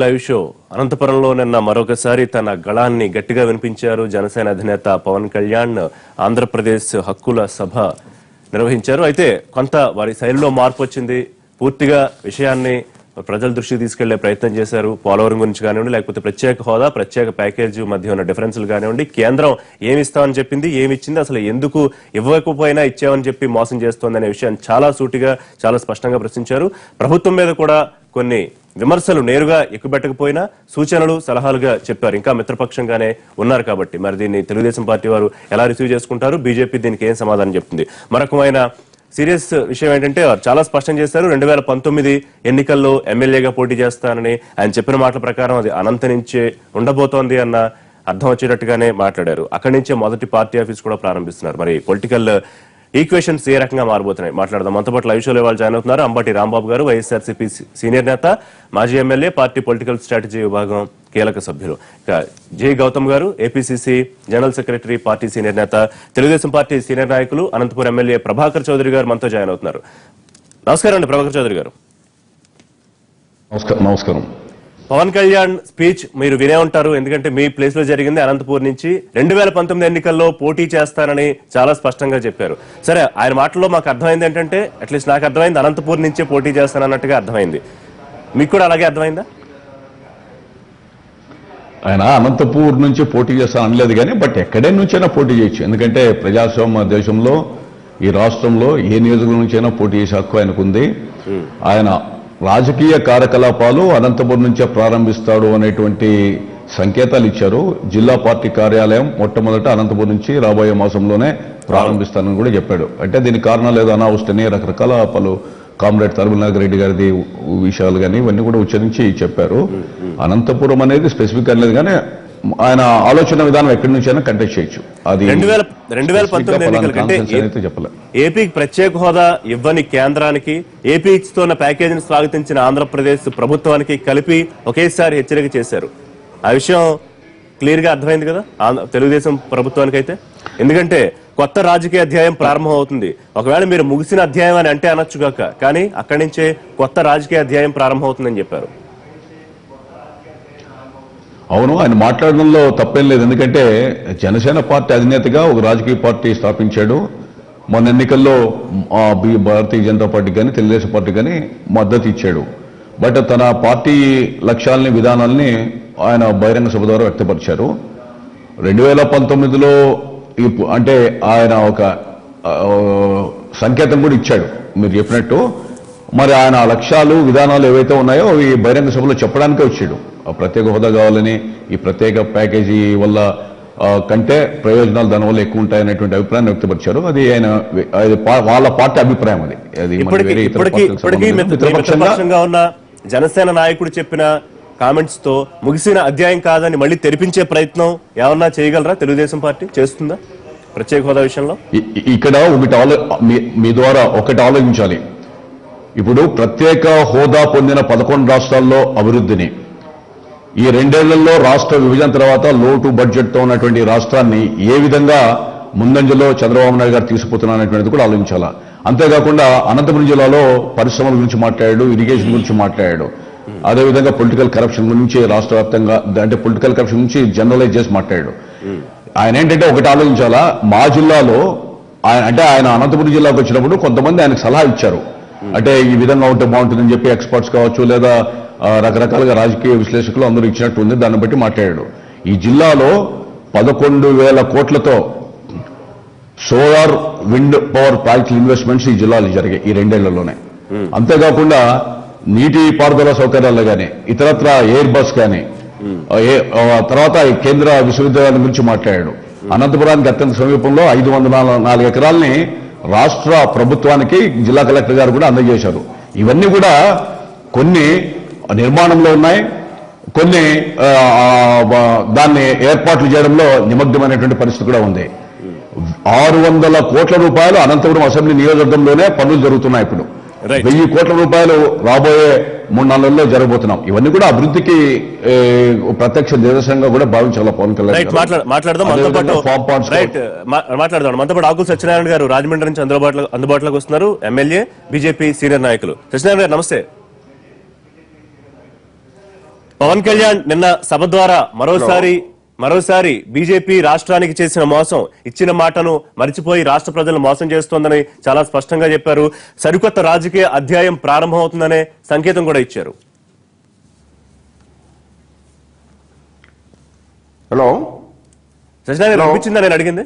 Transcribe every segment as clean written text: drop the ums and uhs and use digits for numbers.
Live show అనంతపురంలో నిన్న మరొకసారి తన గళాన్ని గట్టిగా వినిపించారు జనసేన అధినేత పవన్ కళ్యాణ్. ఆంధ్రప్రదేశ్ హక్కుల సభ నిర్వహించారు. అయితే కొంత వారి శైలిలో మార్పు వచ్చింది. పూర్తిగా విషయాన్ని ప్రజల దృష్టికి తీసుకెళ్లే ప్రయత్నం చేశారు. పోలవరం గురించి కానివ్వండి, లేకపోతే ప్రత్యేక హోదా, ప్రత్యేక ప్యాకేజీ మధ్య ఉన్న డిఫరెన్స్లు కానివ్వండి, కేంద్రం ఏమి ఇస్తామని చెప్పింది, ఏమి ఇచ్చింది, అసలు ఎందుకు ఇవ్వకపోయినా ఇచ్చామని చెప్పి మోసం చేస్తోందనే విషయాన్ని చాలా సూటిగా చాలా స్పష్టంగా ప్రశ్నించారు. ప్రభుత్వం మీద కూడా కొన్ని విమర్శలు నేరుగా ఎక్కుపెట్టకపోయినా సూచనలు సలహాలుగా చెప్పారు. ఇంకా మిత్రపక్షంగానే ఉన్నారు కాబట్టి మరి దీన్ని తెలుగుదేశం పార్టీ వారు ఎలా రిసీవ్ చేసుకుంటారు, బీజేపీ దీనికి ఏం సమాధానం చెప్తుంది? మరొకమైన సీరియస్ విషయం ఏంటంటే వారు చాలా స్పష్టం చేశారు. 2019 ఎన్నికల్లో ఎమ్మెల్యేగా పోటీ చేస్తానని ఆయన చెప్పిన మాటల ప్రకారం అది అనంత నుంచే ఉండబోతోంది అన్న అర్థం వచ్చేటట్టుగానే మాట్లాడారు. అక్కడి నుంచే మొదటి పార్టీ ఆఫీస్ కూడా ప్రారంభిస్తున్నారు. మరి పొలిటికల్ ఈక్వేషన్స్ ఏ రకంగా మారబోతున్నాయి మాట్లాడదాం. మనతో పాటు లైవ్ షోలో వాళ్ళు జాయిన్ అవుతున్నారు అంబటి రాంబాబు గారు, వైఎస్ఆర్సీపీ సీనియర్ నేత, మాజీ ఎమ్మెల్యే, పార్టీ పొలిటికల్ స్ట్రాటజీ విభాగం కీలక సభ్యులు. జే గౌతమ్ గారు, APCC general secretary, party senior నేత, తెలుగుదేశం పార్టీ సీనియర్ నాయకులు, అనంతపురం ఎమ్మెల్యే ప్రభాకర్ చౌదరి గారు మనతో జాయిన్ అవుతున్నారు. నమస్కారం అండి ప్రభాకర్ చౌదరి గారు. నమస్కారం. పవన్ కళ్యాణ్ స్పీచ్ మీరు వినే ఉంటారు, ఎందుకంటే మీ ప్లేస్ లో జరిగింది. అనంతపూర్ నుంచి 2019 ఎన్నికల్లో పోటీ చేస్తానని చాలా స్పష్టంగా చెప్పారు. సరే, ఆయన మాటల్లో మాకు అర్థమైంది ఏంటంటే, అట్లీస్ట్ నాకు అర్థమైంది అనంతపూర్ నుంచే పోటీ చేస్తానన్నట్టుగా అర్థమైంది. మీకు కూడా అలాగే అర్థమైందా? ఆయన అనంతపూర్ నుంచి పోటీ చేస్తాను అనలేదు కానీ బట్ ఎక్కడే నుంచైనా పోటీ చేయొచ్చు. ఎందుకంటే ప్రజాస్వామ్య దేశంలో ఈ రాష్ట్రంలో ఏ నియోజకవర్గం నుంచైనా పోటీ చేసే హక్కు ఆయనకుంది. ఆయన రాజకీయ కార్యకలాపాలు అనంతపురం నుంచే ప్రారంభిస్తాడు అనేటువంటి సంకేతాలు ఇచ్చారు. జిల్లా పార్టీ కార్యాలయం మొట్టమొదట అనంతపురం నుంచి రాబోయే మాసంలోనే ప్రారంభిస్తానని కూడా చెప్పాడు. అంటే దీనికి కారణాలు ఏదో అనావృష్టిని, రకరకాల పలు కామ్రేడ్ తరుమలనాథ్ రెడ్డి గారిది విషయాలు కానీ ఇవన్నీ కూడా ఉచ్చరించి చెప్పారు. అనంతపురం అనేది స్పెసిఫిక్ అనేది కానీ ఆయన ఆలోచన విధానం ఎక్కడి నుంచైనా కంటెస్ట్ చేయొచ్చు. అది 2019 ఎన్నికల కంటే చెప్పలేదు. ఏపీకి ప్రత్యేక హోదా ఇవ్వని కేంద్రానికి, ఏపీ ఇస్తున్న ప్యాకేజీని స్వాగతించిన ఆంధ్రప్రదేశ్ ప్రభుత్వానికి కలిపి ఒకేసారి హెచ్చరిక చేశారు. ఆ విషయం క్లియర్ గా అర్థమైంది కదా తెలుగుదేశం ప్రభుత్వానికైతే. ఎందుకంటే కొత్త రాజకీయ అధ్యాయం ప్రారంభం అవుతుంది. ఒకవేళ మీరు ముగిసిన అధ్యాయం అని అంటే అనొచ్చుగాక, కానీ అక్కడి నుంచే కొత్త రాజకీయ అధ్యాయం ప్రారంభం అవుతుందని చెప్పారు. అవును, ఆయన మాట్లాడడంలో తప్పేం లేదు. ఎందుకంటే జనసేన పార్టీ అధినేతగా ఒక రాజకీయ పార్టీ స్థాపించాడు. మొన్న ఎన్నికల్లో భారతీయ జనతా పార్టీ కానీ తెలుగుదేశం పార్టీ కానీ మద్దతు ఇచ్చాడు. బట్ తన పార్టీ లక్ష్యాలని, విధానాలని ఆయన బహిరంగ సభ ద్వారా వ్యక్తపరిచారు. 2019లో అంటే ఆయన ఒక సంకేతం కూడా ఇచ్చాడు మీరు చెప్పినట్టు. మరి ఆయన లక్ష్యాలు, విధానాలు ఏవైతే ఉన్నాయో అవి బహిరంగ సభలో చెప్పడానికే వచ్చాడు. ప్రత్యేక హోదా కావాలని, ఈ ప్రత్యేక ప్యాకేజీ వల్ల కంటే ప్రయోజనాలు దాని వల్ల ఎక్కువ ఉంటాయనేటువంటి అభిప్రాయాన్ని వ్యక్తపరిచారు. అది ఆయన వాళ్ళ పార్టీ అభిప్రాయం. అది మిత్రపక్షంగా ఉన్న జనసేన నాయకుడు చెప్పిన కామెంట్స్ తో ముగిసిన అధ్యాయం కాదని మళ్ళీ తెరిపించే ప్రయత్నం ఏమన్నా చేయగలరా? తెలుగుదేశం పార్టీ చేస్తుందా ప్రత్యేక హోదా విషయంలో? ఇక్కడ మీ ద్వారా ఒకటి ఆలోచించాలి. ఇప్పుడు ప్రత్యేక హోదా పొందిన 11 రాష్ట్రాల్లో అభివృద్ధిని, ఈ 2 ఏళ్లలో రాష్ట్ర విభజన తర్వాత లోటు బడ్జెట్తో ఉన్నటువంటి రాష్ట్రాన్ని ఏ విధంగా ముందంజలో చంద్రబాబు నాయుడు గారు తీసుకుపోతున్నారనేటువంటిది కూడా ఆలోచించాలా. అంతేకాకుండా అనంతపురం జిల్లాలో పరిశ్రమల గురించి మాట్లాడాడు, ఇరిగేషన్ గురించి మాట్లాడాడు, అదేవిధంగా పొలిటికల్ కరప్షన్ గురించి రాష్ట్ర వ్యాప్తంగా, అంటే పొలిటికల్ కరప్షన్ గురించి జనరలైజ్ చేసి మాట్లాడాడు. ఆయన ఏంటంటే ఒకటి ఆలోచించాలా, మా జిల్లాలో అంటే ఆయన అనంతపురం జిల్లాకు వచ్చినప్పుడు కొంతమంది ఆయనకు సలహా ఇచ్చారు. అంటే ఈ విధంగా ఉంటే బాగుంటుందని చెప్పి ఎక్స్పర్ట్స్ కావచ్చు, లేదా రకరకాలుగా రాజకీయ విశ్లేషకులు అందరూ ఇచ్చినట్టు ఉంది. దాన్ని బట్టి మాట్లాడాడు. ఈ జిల్లాలో 11,000 కోట్లతో సోలార్, విండ్ పవర్ ప్రాజెక్టుల ఇన్వెస్ట్మెంట్స్ ఈ జిల్లాలో జరిగాయి ఈ 2 ఏళ్లలోనే. అంతేకాకుండా నీటి పారుదల సౌకర్యాలు కానీ, ఇతరత్ర ఎయిర్ బస్ కానీ, తర్వాత కేంద్ర విశ్వవిద్యాలయం గురించి మాట్లాడాడు. అనంతపురానికి అత్యంత సమీపంలో 504 ఎకరాలని రాష్ట్ర ప్రభుత్వానికి జిల్లా కలెక్టర్ గారు కూడా అందజేశారు. ఇవన్నీ కూడా కొన్ని నిర్మాణంలో ఉన్నాయి, కొన్ని దాన్ని ఏర్పాట్లు చేయడంలో నిమగ్నమైనటువంటి పరిస్థితి కూడా ఉంది. 600 కోట్ల రూపాయలు అనంతపురం అసెంబ్లీ నియోజకవర్గంలోనే పనులు జరుగుతున్నాయి. ఇప్పుడు 1000 కోట్ల రూపాయలు రాబోయే 3-4 నెలల్లో జరగబోతున్నాం. ఇవన్నీ కూడా అభివృద్ధికి ప్రత్యక్ష నిదర్శనంగా కూడా భావించాలి పవన్ కళ్యాణ్. మాట్లాడదాం. మనతో పాటు ఆకుల సత్యనారాయణ గారు రాజమండ్రి నుంచి అందుబాటులోకి వస్తున్నారు, ఎమ్మెల్యే, బీజేపీ సీనియర్ నాయకులు. సత్యనారాయణ గారు నమస్తే. పవన్ కళ్యాణ్ నిన్న సభ ద్వారా మరోసారి బీజేపీ రాష్ట్రానికి చేసిన మోసం, ఇచ్చిన మాటను మరిచిపోయి రాష్ట్ర ప్రజలను మోసం చేస్తోందని చాలా స్పష్టంగా చెప్పారు. సరికొత్త రాజకీయ అధ్యాయం ప్రారంభమవుతుందనే సంకేతం కూడా ఇచ్చారు. హలో సజ్జనార్ అనిపించిందా నేను అడిగింది?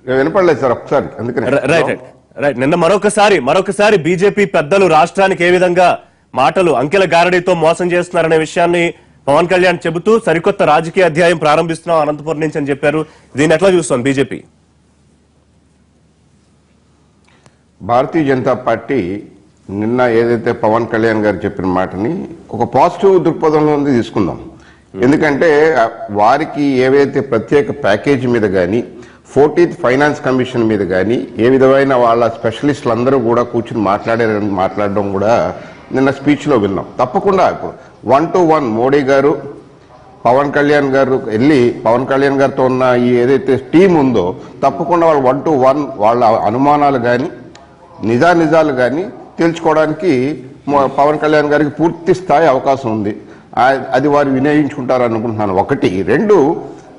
వినపడలేదు సార్ ఒకసారి, అందుకని రైట్. నిన్న మరొకసారి బీజేపీ పెద్దలు రాష్ట్రానికి ఏ విధంగా మాటలు అంకెల గారడీతో మోసం చేస్తున్నారనే విషయాన్ని పవన్ కళ్యాణ్ చెబుతూ సరికొత్త రాజకీయ అధ్యాయం ప్రారంభిస్తున్నాం అనంతపురం నుంచి అని చెప్పారు. దీన్ని ఎట్లా చూస్తాం బీజేపీ? భారతీయ జనతా పార్టీ నిన్న ఏదైతే పవన్ కళ్యాణ్ గారు చెప్పిన మాటని ఒక పాజిటివ్ దృక్పథంలో తీసుకుందాం. ఎందుకంటే వారికి ఏవైతే ప్రత్యేక ప్యాకేజీ మీద కానీ 14th ఫైనాన్స్ కమిషన్ మీద కానీ ఏ విధమైన వాళ్ళ స్పెషలిస్టులు అందరూ కూడా కూర్చుని మాట్లాడడం కూడా నిన్న స్పీచ్లో విన్నాం. తప్పకుండా ఇప్పుడు 1-to-1 మోడీ గారు పవన్ కళ్యాణ్ గారు వెళ్ళి పవన్ కళ్యాణ్ గారితో ఉన్న ఈ ఏదైతే టీం ఉందో తప్పకుండా వాళ్ళు 1-to-1 వాళ్ళ అనుమానాలు కానీ నిజాలు కానీ తెలుసుకోవడానికి పవన్ కళ్యాణ్ గారికి పూర్తి స్థాయి అవకాశం ఉంది. అది వారు వినియోగించుకుంటారు అనుకుంటున్నాను. 1. 2,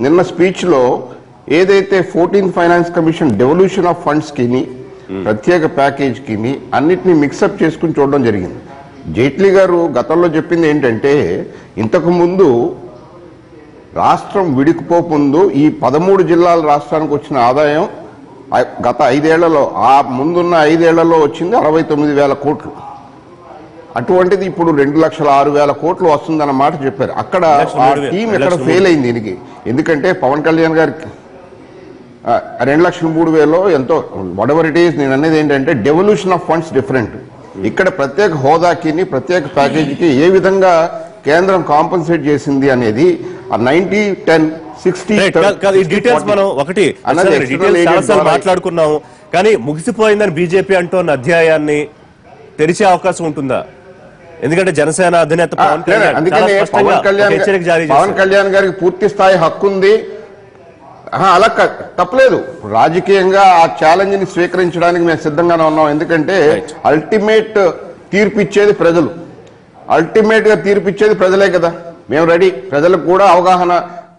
నిన్న స్పీచ్లో ఏదైతే 14th finance commission devolution of funds కిని ప్రత్యేక ప్యాకేజ్ కిని అన్నిటినీ మిక్సప్ చేసుకుని చూడడం జరిగింది. జైట్లీ గారు గతంలో చెప్పింది ఏంటంటే ఇంతకు ముందు రాష్ట్రం విడిపోకముందు ఈ 13 జిల్లాల రాష్ట్రానికి వచ్చిన ఆదాయం గత 5 ఏళ్లలో ఆ ముందున్న 5 ఏళ్లలో వచ్చింది 69,000 కోట్లు. అటువంటిది ఇప్పుడు 2,06,000 కోట్లు వస్తుందన్న మాట చెప్పారు. అక్కడ ఆ టీం ఎక్కడ ఫెయిల్ అయింది దీనికి. ఎందుకంటే పవన్ కళ్యాణ్ గారికి 2,03,000 ఎంతో వాటెవర్ ఇట్ ఈస్. నేను అనేది ఏంటంటే డెవల్యూషన్ ఆఫ్ ఫండ్స్ డిఫరెంట్. ఇక్కడ ప్రత్యేక హోదాకి ప్రత్యేక ప్యాకేజీకి ఏ విధంగా కేంద్రం కాంపన్సేట్ చేసింది అనేది 90-10-60 డీటెయిల్స్ మనం మాట్లాడుకున్నాము. కానీ ముగిసిపోయిందని బీజేపీ అంటున్న అధ్యాయాన్ని తెరిచే అవకాశం ఉంటుందా? ఎందుకంటే జనసేన అధినేత పవన్ కళ్యాణ్ గారికి పూర్తి స్థాయి హక్కు ఉంది. అలా తప్పలేదు. రాజకీయంగా ఆ ఛాలెంజ్ ని స్వీకరించడానికి మేము సిద్ధంగానే ఉన్నాం. ఎందుకంటే అల్టిమేట్ తీర్పిచ్చేది ప్రజలు. అల్టిమేట్ గా తీర్పిచ్చేది ప్రజలే కదా. మేము రెడీ. ప్రజలకు కూడా అవగాహన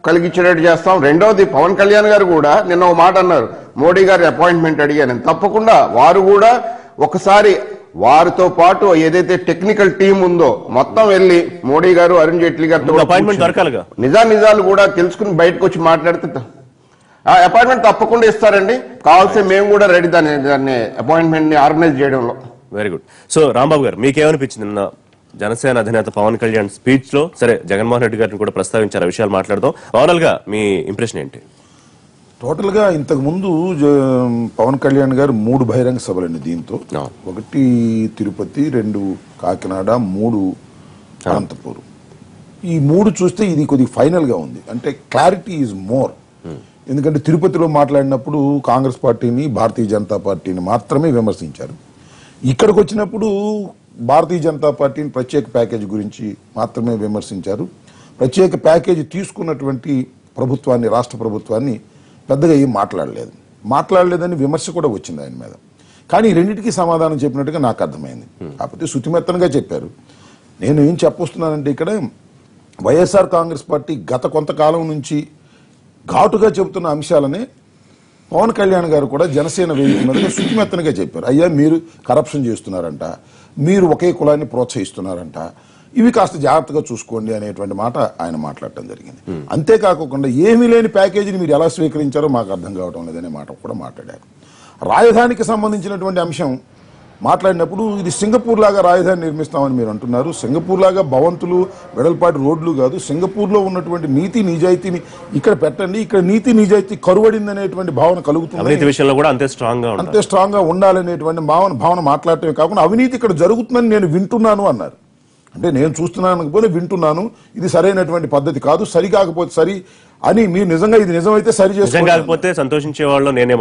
కలిగించేటట్టు చేస్తాం. రెండవది, పవన్ కళ్యాణ్ గారు కూడా నిన్న ఒక మాట అన్నారు, మోడీ గారి అపాయింట్మెంట్ అడిగాను. తప్పకుండా వారు కూడా ఒకసారి వారితో పాటు ఏదైతే టెక్నికల్ టీం ఉందో మొత్తం వెళ్ళి మోడీ గారు అరుణ్ జైట్లీ గారితో నిజాలు కూడా తెలుసుకుని బయటకు వచ్చి మాట్లాడుతుంటా. ఆ అపాయింట్మెంట్ తప్పకుండా ఇస్తారండి. కావాల్సి మేము కూడా రెడీ దాన్ని అపాయింట్మెంట్ ని ఆర్గనైజ్ చేయడంలో. Very good. సో రాంబాబు గారు, మీకేమనిపించింది నిన్న జనసేన అధినేత పవన్ కళ్యాణ్ స్పీచ్ లో? సరే, జగన్మోహన్ రెడ్డి గారిని కూడా ప్రస్తావించారు, ఆ విషయాలు మాట్లాడదాం. ఓవరాల్ గా మీ ఇంప్రెషన్ ఏంటి? టోటల్ గా ఇంతకు ముందు పవన్ కళ్యాణ్ గారు 3 బహిరంగ సభలండి దీంతో. 1 తిరుపతి, 2 కాకినాడ, 3 అనంతపురం. ఈ 3 చూస్తే ఇది కొద్దిగా ఫైనల్ గా ఉంది. అంటే క్లారిటీ ఈజ్ మోర్. ఎందుకంటే తిరుపతిలో మాట్లాడినప్పుడు కాంగ్రెస్ పార్టీని, భారతీయ జనతా పార్టీని మాత్రమే విమర్శించారు. ఇక్కడికి వచ్చినప్పుడు భారతీయ జనతా పార్టీని ప్రత్యేక ప్యాకేజీ గురించి మాత్రమే విమర్శించారు. ప్రత్యేక ప్యాకేజీ తీసుకున్నటువంటి ప్రభుత్వాన్ని, రాష్ట్ర ప్రభుత్వాన్ని పెద్దగా ఏం మాట్లాడలేదని విమర్శ కూడా వచ్చింది ఆయన మీద. కానీ రెండింటికి సమాధానం చెప్పినట్టుగా నాకు అర్థమైంది. కాకపోతే శుతిమెత్తనగా చెప్పారు. నేను ఏం చెప్పొస్తున్నానంటే ఇక్కడ వైఎస్ఆర్ కాంగ్రెస్ పార్టీ గత కొంతకాలం నుంచి ఘాటుగా చెబుతున్న అంశాలనే పవన్ కళ్యాణ్ గారు కూడా జనసేన వేదిక మీదగా శుతిమెత్తనగా చెప్పారు. అయ్యా, మీరు కరప్షన్ చేస్తున్నారంట, మీరు ఒకే కులాన్ని ప్రోత్సహిస్తున్నారంట, ఇవి కాస్త జాగ్రత్తగా చూసుకోండి అనేటువంటి మాట ఆయన మాట్లాడటం జరిగింది. అంతేకాకుండా ఏమీ లేని ప్యాకేజీని మీరు ఎలా స్వీకరించారో మాకు అర్థం కావడం లేదనే మాట కూడా మాట్లాడారు. రాజధానికి సంబంధించినటువంటి అంశం మాట్లాడినప్పుడు ఇది సింగపూర్ లాగా రాజధాని నిర్మిస్తామని మీరు అంటున్నారు. సింగపూర్ లాగా భవంతులు, వెడల్పాటి రోడ్లు కాదు. సింగపూర్లో ఉన్నటువంటి నీతి నిజాయితీని ఇక్కడ పెట్టండి. ఇక్కడ నీతి నిజాయితీ కరువడింది అనేటువంటి భావన కలుగుతుంది. అంతే స్ట్రాంగ్ గా ఉండాలనేటువంటి భావన మాట్లాడటమే కాకుండా అవినీతి ఇక్కడ జరుగుతుందని నేను వింటున్నాను అన్నారు. అంటే నేను చూస్తున్నాను పోనీ వింటున్నాను, ఇది సరైనటువంటి పద్ధతి కాదు, సరి కాకపోతే సరి అని మీరు నిజంగా ఇది నిజమైతే సరి చేసుకోకపోతే సంతోషించే వాళ్ళు నేనే.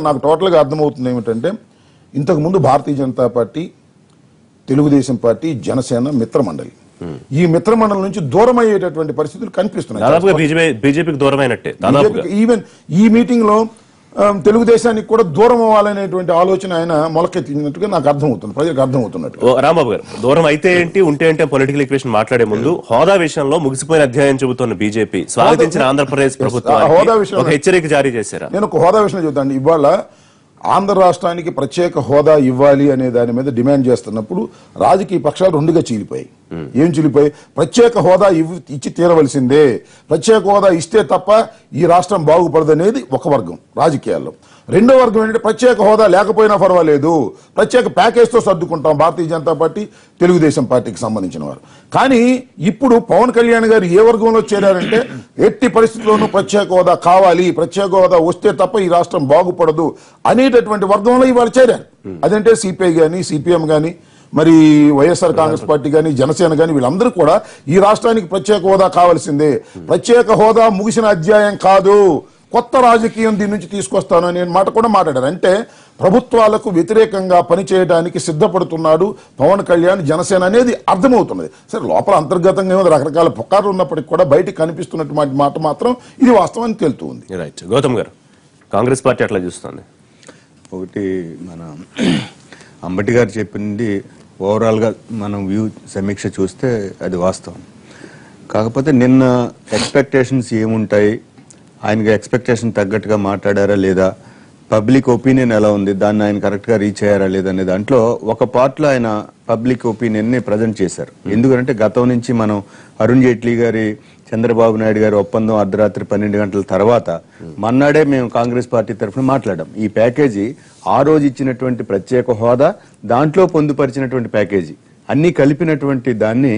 నాకు టోటల్ గా అర్థమవుతుంది ఏమిటంటే ఇంతకు ముందు భారతీయ జనతా పార్టీ, తెలుగుదేశం పార్టీ, జనసేన మిత్రమండలి, ఈ మిత్రమండలి నుంచి దూరం అయ్యేటటువంటి పరిస్థితులు కనిపిస్తున్నాయి. బీజేపీకి దూరం అయినట్టే. ఈవెన్ ఈ మీటింగ్ లో తెలుగుదేశానికి కూడా దూరం అవ్వాలనేటువంటి ఆలోచన ఆయన మొలకెత్తినట్టుగా నాకు అర్థమవుతుంది, ప్రజలకు అర్థమవుతున్నట్టు. రాంబాబు గారు, దూరం అయితే ఏంటి ఉంటే ఏంటి పొలిటికల్ ఈక్వేషన్ మాట్లాడే ముందు హోదా విషయంలో ముగిసిపోయిన అధ్యాయం చెబుతున్న బీజేపీ స్వాగతించిన ఆంధ్రప్రదేశ్ ప్రభుత్వం ఒక హెచ్చరిక జారీ చేశారా? నేను ఒక హోదా విషయంలో చెబుతాను. ఇవాళ ఆంధ్ర రాష్ట్రానికి ప్రత్యేక హోదా ఇవ్వాలి అనే దాని మీద డిమాండ్ చేస్తున్నప్పుడు రాజకీయ పక్షాలు రెండుగా చీలిపోయాయి. ఏం చీలిపోయి? ప్రత్యేక హోదా ఇచ్చి తీరవలసిందే, ప్రత్యేక హోదా ఇస్తే తప్ప ఈ రాష్ట్రం బాగుపడదు అనేది ఒక వర్గం రాజకీయాల్లో. రెండో వర్గం ఏంటంటే ప్రత్యేక హోదా లేకపోయినా పర్వాలేదు, ప్రత్యేక ప్యాకేజ్తో సర్దుకుంటాం భారతీయ జనతా పార్టీ, తెలుగుదేశం పార్టీకి సంబంధించిన వారు. కానీ ఇప్పుడు పవన్ కళ్యాణ్ గారు ఏ వర్గంలో చేరారంటే ఎట్టి పరిస్థితుల్లోనూ ప్రత్యేక హోదా కావాలి, ప్రత్యేక హోదా వస్తే తప్ప ఈ రాష్ట్రం బాగుపడదు అనేటటువంటి వర్గంలో ఇవాళ చేరారు. అదంటే సిపిఐ గాని, సిపిఎం గాని, మరి వైఎస్ఆర్ కాంగ్రెస్ పార్టీ కానీ, జనసేన కానీ వీళ్ళందరూ కూడా ఈ రాష్ట్రానికి ప్రత్యేక హోదా కావాల్సిందే, ప్రత్యేక హోదా ముగిసిన అధ్యాయం కాదు, కొత్త రాజకీయం దీని నుంచి తీసుకొస్తాను అనే మాట కూడా మాట్లాడారు. అంటే ప్రభుత్వాలకు వ్యతిరేకంగా పనిచేయడానికి సిద్ధపడుతున్నాడు పవన్ కళ్యాణ్, జనసేన అనేది అర్థమవుతున్నది. సరే, లోపల అంతర్గతంగా రకరకాల పుకార్లు ఉన్నప్పటికీ కూడా బయటకు కనిపిస్తున్నటువంటి మాట మాత్రం ఇది వాస్తవానికి తెలుతూ ఉంది. రైట్. గౌతమ్ గారు, కాంగ్రెస్ పార్టీ అట్లా చూస్తుంది. ఒకటి, మన అంబటి గారు చెప్పింది ఓవరాల్గా మనం వ్యూ సమీక్ష చూస్తే అది వాస్తవం. కాకపోతే నిన్న ఎక్స్పెక్టేషన్స్ ఏముంటాయి, ఆయనకి ఎక్స్పెక్టేషన్ తగ్గట్టుగా మాట్లాడారా లేదా, పబ్లిక్ ఒపీనియన్ ఎలా ఉంది, దాన్ని ఆయన కరెక్ట్గా రీచ్ అయ్యారా లేదా అనే దాంట్లో ఒక పార్ట్లో ఆయన పబ్లిక్ ఒపీనియన్ని ప్రజెంట్ చేశారు. ఎందుకంటే గతం నుంచి మనం అరుణ్ జైట్లీ గారి, చంద్రబాబు నాయుడు గారి ఒప్పందం అర్ధరాత్రి 12 గంటల తర్వాత మన్నాడే మేము కాంగ్రెస్ పార్టీ తరఫున మాట్లాడాం. ఈ ప్యాకేజీ ఆ రోజు ఇచ్చినటువంటి ప్రత్యేక హోదా, దాంట్లో పొందుపరిచినటువంటి ప్యాకేజీ అన్నీ కలిపినటువంటి దాన్ని,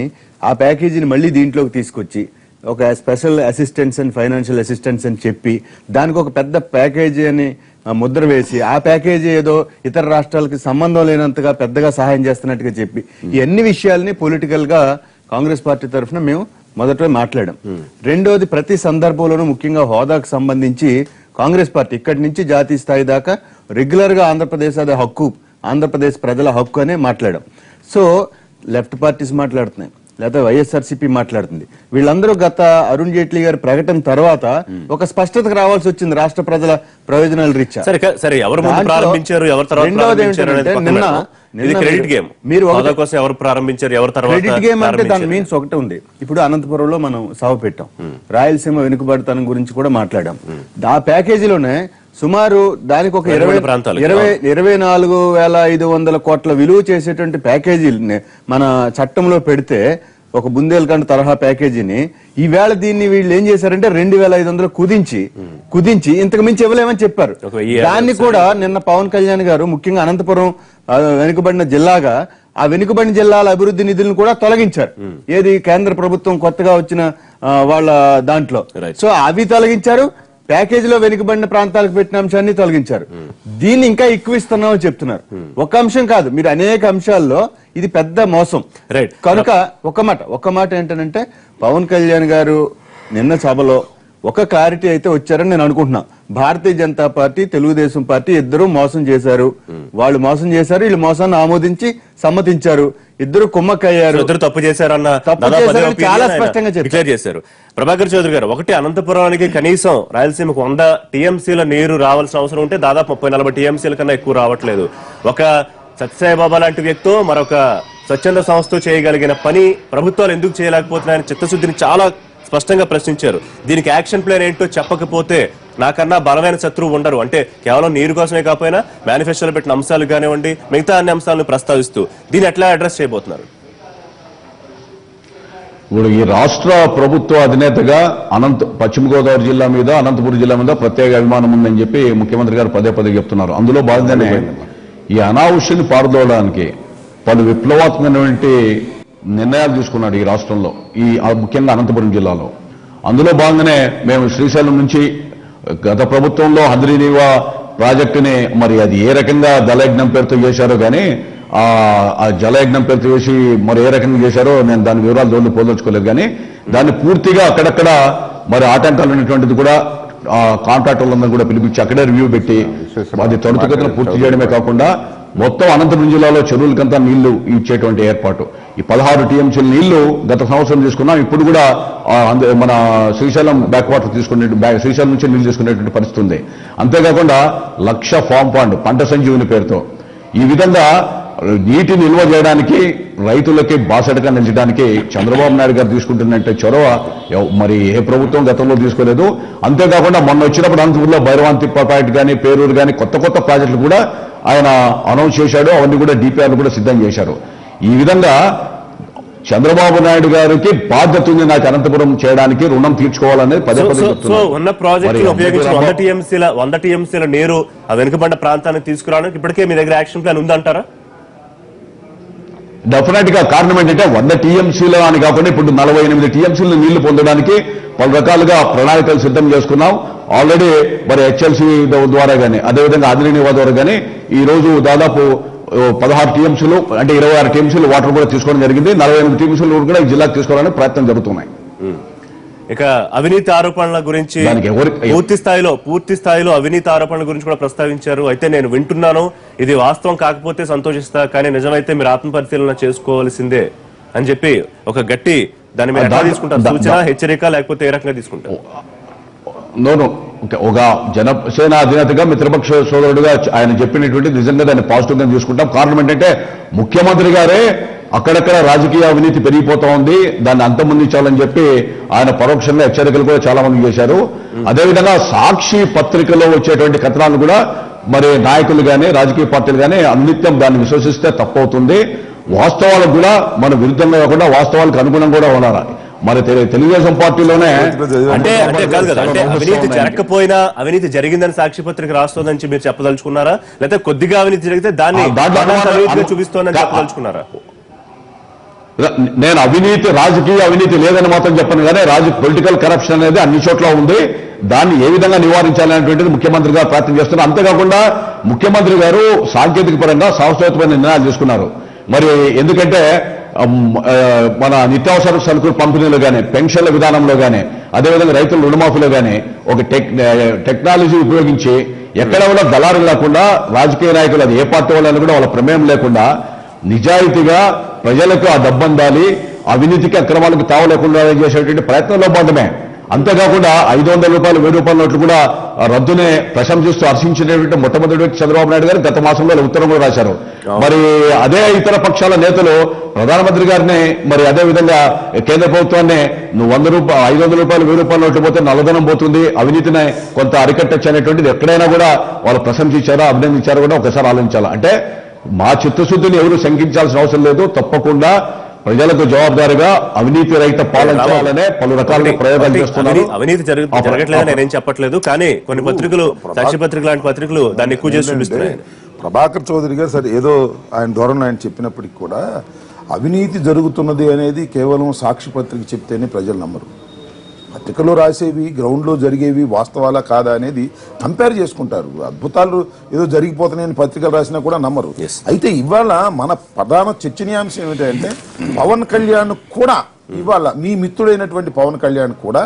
ఆ ప్యాకేజీని మళ్ళీ దీంట్లోకి తీసుకొచ్చి ఒక special assistance and financial assistance అని చెప్పి దానికి ఒక పెద్ద ప్యాకేజీ అని ముద్ర వేసి, ఆ ప్యాకేజీ ఏదో ఇతర రాష్ట్రాలకి సంబంధం లేనంతగా పెద్దగా సహాయం చేస్తున్నట్టుగా చెప్పి, ఈ అన్ని విషయాల్ని పొలిటికల్ గా కాంగ్రెస్ పార్టీ తరఫున మేము మొదట మాట్లాడాం. రెండోది, ప్రతి సందర్భంలోనూ ముఖ్యంగా హోదాకు సంబంధించి కాంగ్రెస్ పార్టీ ఇక్కడి నుంచి జాతీయ స్థాయి దాకా రెగ్యులర్ గా ఆంధ్రప్రదేశ్ అదే హక్కు, ఆంధ్రప్రదేశ్ ప్రజల హక్కు అనే మాట్లాడాం. సో లెఫ్ట్ పార్టీస్ మాట్లాడుతున్నాయి, లేదా వైఎస్ఆర్సీపీ మాట్లాడుతుంది. వీళ్ళందరూ గత అరుణ్ జైట్లీ గారి ప్రకటన తర్వాత ఒక స్పష్టతకు రావాల్సి వచ్చింది రాష్ట్ర ప్రజల ప్రయోజనాల రీత్యా. క్రెడిట్ గేమ్ అంటే దాని మీన్స్ ఒకటి ఉంది. ఇప్పుడు అనంతపురంలో మనం సభ పెట్టాం, రాయలసీమ వెనుకబడతనం గురించి కూడా మాట్లాడాం. ఆ ప్యాకేజీలోనే సుమారు దానికి ఒక 24,500 కోట్ల విలువ చేసేటువంటి ప్యాకేజీని మన చట్టంలో పెడితే, ఒక బుందేల్ఖండ్ తరహా ప్యాకేజీని ఈవేళ దీన్ని వీళ్ళు ఏం చేశారంటే 2,500 కుదించి ఇంతకు మించి ఇవ్వలేమని చెప్పారు. దాన్ని కూడా నిన్న పవన్ కళ్యాణ్ గారు ముఖ్యంగా అనంతపురం వెనుకబడిన జిల్లాగా ఆ వెనుకబడిన జిల్లాల అభివృద్ధి నిధులను కూడా తొలగించారు. ఏది కేంద్ర ప్రభుత్వం కొత్తగా వచ్చిన వాళ్ళ దాంట్లో. సో అవి తొలగించారు, ప్యాకేజీలో వెనుకబడిన ప్రాంతాలకు పెట్టిన అంశాన్ని తొలగించారు. దీన్ని ఇంకా ఎక్కువ ఇస్తున్నామని చెప్తున్నారు. ఒక అంశం కాదు, మీరు అనేక అంశాల్లో ఇది పెద్ద మోసం. రైట్. కనుక ఒక మాట ఏంటంటే, పవన్ కళ్యాణ్ గారు నిన్న సభలో ఒక క్లారిటీ అయితే వచ్చారని నేను అనుకుంటున్నా. భారతీయ జనతా పార్టీ, తెలుగుదేశం పార్టీ ఇద్దరు మోసం చేశారు, వాళ్ళు మోసం చేశారు, వీళ్ళు మోసాన్ని ఆమోదించి సమ్మతించారు, ఇద్దరు కుమ్మక్కయ్యారు, ఇద్దరు తప్పు చేశారన్న చాలా స్పష్టంగా డిక్లేర్ చేశారు. ప్రభాకర్ చౌదరి గారు, ఒకటి, అనంతపురానికి కనీసం రాయలసీమకు 100 టీఎంసీల నీరు రావాల్సిన అవసరం ఉంటే దాదాపు 30-40 టీఎంసీల కన్నా ఎక్కువ రావట్లేదు. ఒక సత్యసాయిబాబా లాంటి వ్యక్తో, మరొక స్వచ్ఛంద సంస్థ చేయగలిగిన పని ప్రభుత్వాలు ఎందుకు చేయలేకపోతున్నాయని చిత్తశుద్ధిని చాలా స్పష్టంగా ప్రశ్నించారు. దీనికి యాక్షన్ ప్లాన్ ఏంటో చెప్పకపోతే నాకన్నా బలమైన శత్రువు ఉండరు. అంటే కేవలం నీరు కోసమే కాకపోయినా మేనిఫెస్టోలో పెట్టిన అంశాలు కానివ్వండి, మిగతా అన్ని అంశాలను ప్రస్తావిస్తూ దీన్ని ఎట్లా అడ్రస్ చేయబోతున్నారు? ఇప్పుడు ఈ రాష్ట్ర ప్రభుత్వ అధినేతగా పశ్చిమ గోదావరి జిల్లా మీద, అనంతపురం జిల్లా మీద ప్రత్యేక అభిమానం ఉందని చెప్పి ముఖ్యమంత్రి గారు పదే చెప్తున్నారు. అందులో భాగంగానే ఈ అనావశ్యాన్ని పారదోలడానికి పలు విప్లవాత్మకమైనటువంటి నిర్ణయాలు తీసుకున్నాడు ఈ రాష్ట్రంలో, ముఖ్యంగా అనంతపురం జిల్లాలో. అందులో భాగంగానే మేము శ్రీశైలం నుంచి గత ప్రభుత్వంలో హంద్రీనీవా ప్రాజెక్టుని, మరి అది ఏ రకంగా జలయజ్ఞం పేరుతో చేశారో కానీ, ఆ జలయజ్ఞం పేరుతో చేసి మరి ఏ రకంగా చేశారో నేను దాని వివరాలు దోళ్ళు పోదలుచుకోలేదు. కానీ దాన్ని పూర్తిగా అక్కడక్కడ మరి ఆటంకాలు ఉన్నటువంటిది కూడా కాంట్రాక్టర్లందరూ కూడా పిలిపించి అక్కడే రివ్యూ పెట్టి అది త్వరితగతిన పూర్తి చేయడమే కాకుండా మొత్తం అనంతపురం జిల్లాలో చెరువులకంతా నీళ్లు ఇచ్చేటువంటి ఏర్పాటు. ఈ 16 టీఎంసీల నీళ్లు గత సంవత్సరం తీసుకున్నాం. ఇప్పుడు కూడా మన శ్రీశైలం బ్యాక్ వాటర్ శ్రీశైలం నుంచి నీళ్లు తీసుకునేటువంటి పరిస్థితి ఉంది. అంతేకాకుండా 1,00,000 ఫామ్ పాండ్ పంట సంజీవుని పేరుతో ఈ విధంగా నీటి నిల్వ చేయడానికి, రైతులకి బాసటగా నిలిచడానికి చంద్రబాబు నాయుడు గారు తీసుకుంటున్నట్టే చొరవ మరి ఏ ప్రభుత్వం గతంలో తీసుకోలేదు. అంతేకాకుండా మొన్న వచ్చినప్పుడు అనంతపురంలో భైరవాంతిప్ప ప్రాజెక్టు కానీ, పేరూరు కానీ కొత్త ప్రాజెక్టులు కూడా ఆయన అనౌన్స్ చేశాడు. అవన్నీ కూడా డిపిఆర్లు కూడా సిద్ధం చేశారు. ఈ విధంగా చంద్రబాబు నాయుడు గారికి బాధ్యత ఉంది నాకు అనంతపురం చేయడానికి, రుణం తీర్చుకోవాలనేది పదే పదే సో ఉన్న ప్రాజెక్టులు ఉపయోగించిన 100 టీఎంసీల నీరు ఆ వెనుకబడ్డ ప్రాంతానికి తీసుకురావడానికి ఇప్పటికే మీ దగ్గర యాక్షన్ ప్లాన్ ఉందంటారా? డెఫినెట్ గా కారణం ఏంటంటే 100 టీఎంసీలు అని కాకుండా ఇప్పుడు 48 టీఎంసీలు నీళ్లు పొందడానికి పలు రకాలుగా ప్రణాళికలు సిద్ధం చేసుకున్నాం. ఆల్రెడీ మరి హెచ్ఎల్సీ ద్వారా కానీ, అదేవిధంగా ఆదినివా ద్వారా కానీ ఈ రోజు దాదాపు 16 టీఎంసీలు అంటే 26 టీఎంసీలు వాటర్ కూడా తీసుకోవడం జరిగింది. 48 టీఎంసీలు కూడా ఈ జిల్లాకు తీసుకోవాలని ప్రయత్నం జరుగుతున్నాయి. ఇక అవినీతి ఆరోపణల గురించి పూర్తి స్థాయిలో అవినీతి ఆరోపణల గురించి కూడా ప్రస్తావించారు. అయితే నేను వింటున్నాను, ఇది వాస్తవం కాకపోతే సంతోషిస్తా, కానీ నిజమైతే మీరు ఆత్మపరిశీలన చేసుకోవాల్సిందే అని చెప్పి ఒక గట్టి దాని మీద ఎట్లా తీసుకుంటారు? సూచన, హెచ్చరిక, లేకపోతే ఏ రకంగా తీసుకుంటారు? ఒక జనసేన అధినేతగా మిత్రపక్ష సోదరుడుగా ఆయన చెప్పినటువంటి నిజంగా దాన్ని పాజిటివ్ గా తీసుకుంటాం. కారణం ఏంటంటే ముఖ్యమంత్రి గారే అక్కడక్కడ రాజకీయ అవినీతి పెరిగిపోతా ఉంది, దాన్ని అంతమొందించాలని చెప్పి ఆయన పరోక్షంగా హెచ్చరికలు కూడా చాలా మంది చేశారు. అదేవిధంగా సాక్షి పత్రికలో వచ్చేటువంటి కథనాలు కూడా మరి నాయకులు కానీ, రాజకీయ పార్టీలు కానీ అనిత్యం దాన్ని విశ్వసిస్తే తప్పవుతుంది. వాస్తవాలకు కూడా మన విరుద్ధంగా కాకుండా వాస్తవాలకు అనుగుణంగా కూడా ఉండాలి. మరి తెలుగుదేశం పార్టీలోనే అంటే కాదు కదా, అంటే అవినీతి జరగకపోయినా అవినీతి జరిగిందని సాక్షి పత్రిక రాస్తోందని మీరు చెప్పదలుచుకున్నారా, లేకపోతే కొద్దిగా అవినీతి జరిగితే దాన్ని చూపిస్తోందని చెప్పదలుచుకున్నారా? నేను రాజకీయ అవినీతి లేదని మాత్రం చెప్పను, కానీ పొలిటికల్ కరప్షన్ అనేది అన్ని చోట్ల ఉంది. దాన్ని ఏ విధంగా నివారించాలనేటువంటిది ముఖ్యమంత్రి గారు ప్రయత్నం చేస్తున్నారు. అంతేకాకుండా ముఖ్యమంత్రి గారు సాంకేతిక పరంగా శాశ్వతమైన నిర్ణయాలు తీసుకున్నారు. మరి ఎందుకంటే మన నిత్యావసర సరుకుల పంపిణీలో కానీ, పెన్షన్ల విధానంలో కానీ, అదేవిధంగా రైతుల రుణమాఫీలో కానీ ఒక టెక్నాలజీ ఉపయోగించి ఎక్కడ కూడా దళారు లేకుండా రాజకీయ నాయకులు అది ఏ పార్టీ వాళ్ళని కూడా వాళ్ళ ప్రమేయం లేకుండా నిజాయితీగా ప్రజలకు ఆ డబ్బు అందాలి, అవినీతికి అక్రమాలకు తావు లేకుండా చేసేటువంటి ప్రయత్నంలో భాగమే. అంతేకాకుండా 500 రూపాయలు 1000 రూపాయల నోట్లు కూడా రద్దునే ప్రశంసిస్తూ హర్షించినటువంటి మొట్టమొదటి వ్యక్తి చంద్రబాబు నాయుడు గారు గత మాసంలో ఉత్తరం కూడా రాశారు. మరి అదే ఇతర పక్షాల నేతలు ప్రధానమంత్రి గారిని మరి అదే విధంగా కేంద్ర ప్రభుత్వాన్ని నువ్వు 500 రూపాయలు 1000 రూపాయల నోట్లు పోతే నల్లధనం పోతుంది, అవినీతిని కొంత అరికట్టచ్చు అనేటువంటిది ఎక్కడైనా కూడా వాళ్ళు ప్రశంసించారా, అభినందించారా కూడా ఒకసారి ఆలోచించాలా. అంటే మా చిత్తశుద్ధిని ఎవరు శంకించాల్సిన అవసరం లేదు. తప్పకుండా ప్రజలకు జవాబుదారిగా అవినీతి రహిత పాలన చేయాలనే పలు రకాల ప్రయోగాలు చేస్తున్నారు. అవినీతి జరగట్లేదని నేనేం చెప్పట్లేదు, కానీ కొన్ని పత్రికలు, సాక్షి పత్రిక లాంటి పత్రికలు దాన్ని ఎక్కువ చేసి చూపిస్తున్నాయి. ప్రభాకర్ చౌదరి గారు సరే ఏదో ఆయన ధోరణి ఆయన చెప్పినప్పటికీ కూడా అవినీతి జరుగుతున్నది అనేది కేవలం సాక్షి పత్రిక చెప్తేనే ప్రజలు నమ్మరు. పత్రికలో రాసేవి గ్రౌండ్లో జరిగేవి వాస్తవాలా కాదా అనేది కంపేర్ చేసుకుంటారు. అద్భుతాలు ఏదో జరిగిపోతున్నాయని పత్రికలు రాసినా కూడా నమ్మరు. అయితే ఇవాళ మన ప్రధాన చర్చనీయాంశం ఏమిటంటే పవన్ కళ్యాణ్ కూడా, ఇవాళ మీ మిత్రుడైనటువంటి పవన్ కళ్యాణ్ కూడా,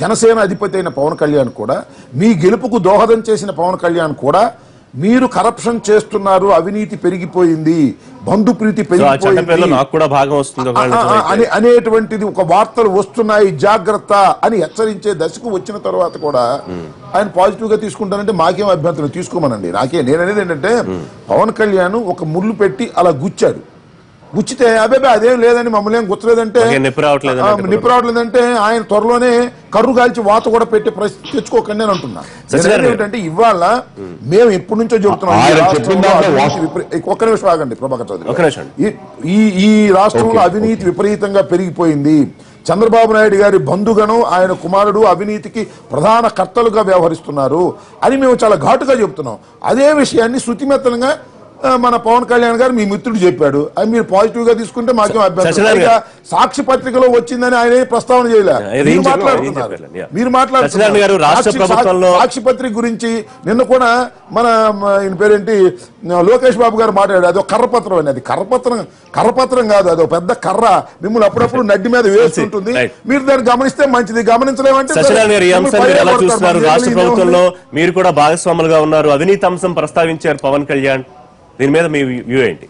జనసేన అధిపతి అయిన పవన్ కళ్యాణ్ కూడా, మీ గెలుపుకు దోహదం చేసిన పవన్ కళ్యాణ్ కూడా మీరు కరప్షన్ చేస్తున్నారు, అవినీతి పెరిగిపోయింది, బంధుప్రీతి పెరిగిపోయింది అనేటువంటిది ఒక వార్తలు వస్తున్నాయి, జాగ్రత్త అని హెచ్చరించే దశకు వచ్చిన తర్వాత కూడా ఆయన పాజిటివ్ గా తీసుకుంటానంటే మాకేం అభ్యంతరం, తీసుకోమనండి. నేననేది ఏంటంటే పవన్ కళ్యాణ్ ఒక ముళ్ళు పెట్టి అలా గుచ్చాడు, గుచ్చితే అబ్బాయి అదేం లేదని మమ్మల్ని ఏం గుచ్చలేదంటే నిప్పు రావట్లేదంటే ఆయన త్వరలోనే కర్రు కాల్చి వాత కూడా పెట్టి తెచ్చుకోకండి అని అంటున్నా. ఏంటంటే ఇవాళ మేము ఎప్పటి నుంచో చెబుతున్నాం, ఒక్క నిమిషం ఆగండి ప్రభాకర్ చౌదరి, ఈ రాష్ట్రంలో అవినీతి విపరీతంగా పెరిగిపోయింది. చంద్రబాబు నాయుడు గారి బంధుగణం ఆయన కుమారుడు అవినీతికి ప్రధాన కర్తలుగా వ్యవహరిస్తున్నారు అని మేము చాలా ఘాటుగా చెబుతున్నాం. అదే విషయాన్ని శృతిమెత్తనంగా మన పవన్ కళ్యాణ్ గారు మీ మిత్రుడు చెప్పాడు, అది మీరు పాజిటివ్ గా తీసుకుంటే మాకేం అభ్యంతరం. సాక్షి పత్రికలో వచ్చిందని ఆయన ప్రస్తావన చేయలేదు, మీరు మాట్లాడుతున్నారు. సాక్షి పత్రిక గురించి నిన్న కూడా మన ఈయన పేరేంటి లోకేష్ బాబు గారు మాట్లాడారు, అదో కర్రపత్రం అని. అది కర్రపత్రం కాదు, అదో పెద్ద కర్ర మిమ్మల్ని అప్పుడప్పుడు నడ్డి మీద వేస్తుంటుంది. మీరు దాన్ని గమనిస్తే మంచిది, గమనించలేమంటే రాష్ట్ర ప్రభుత్వంలో మీరు కూడా భాగస్వాములుగా ఉన్నారు. అవినీతి అంశం ప్రస్తావించారు పవన్ కళ్యాణ్. దీని మీద మీ వ్యూ ఏంటి?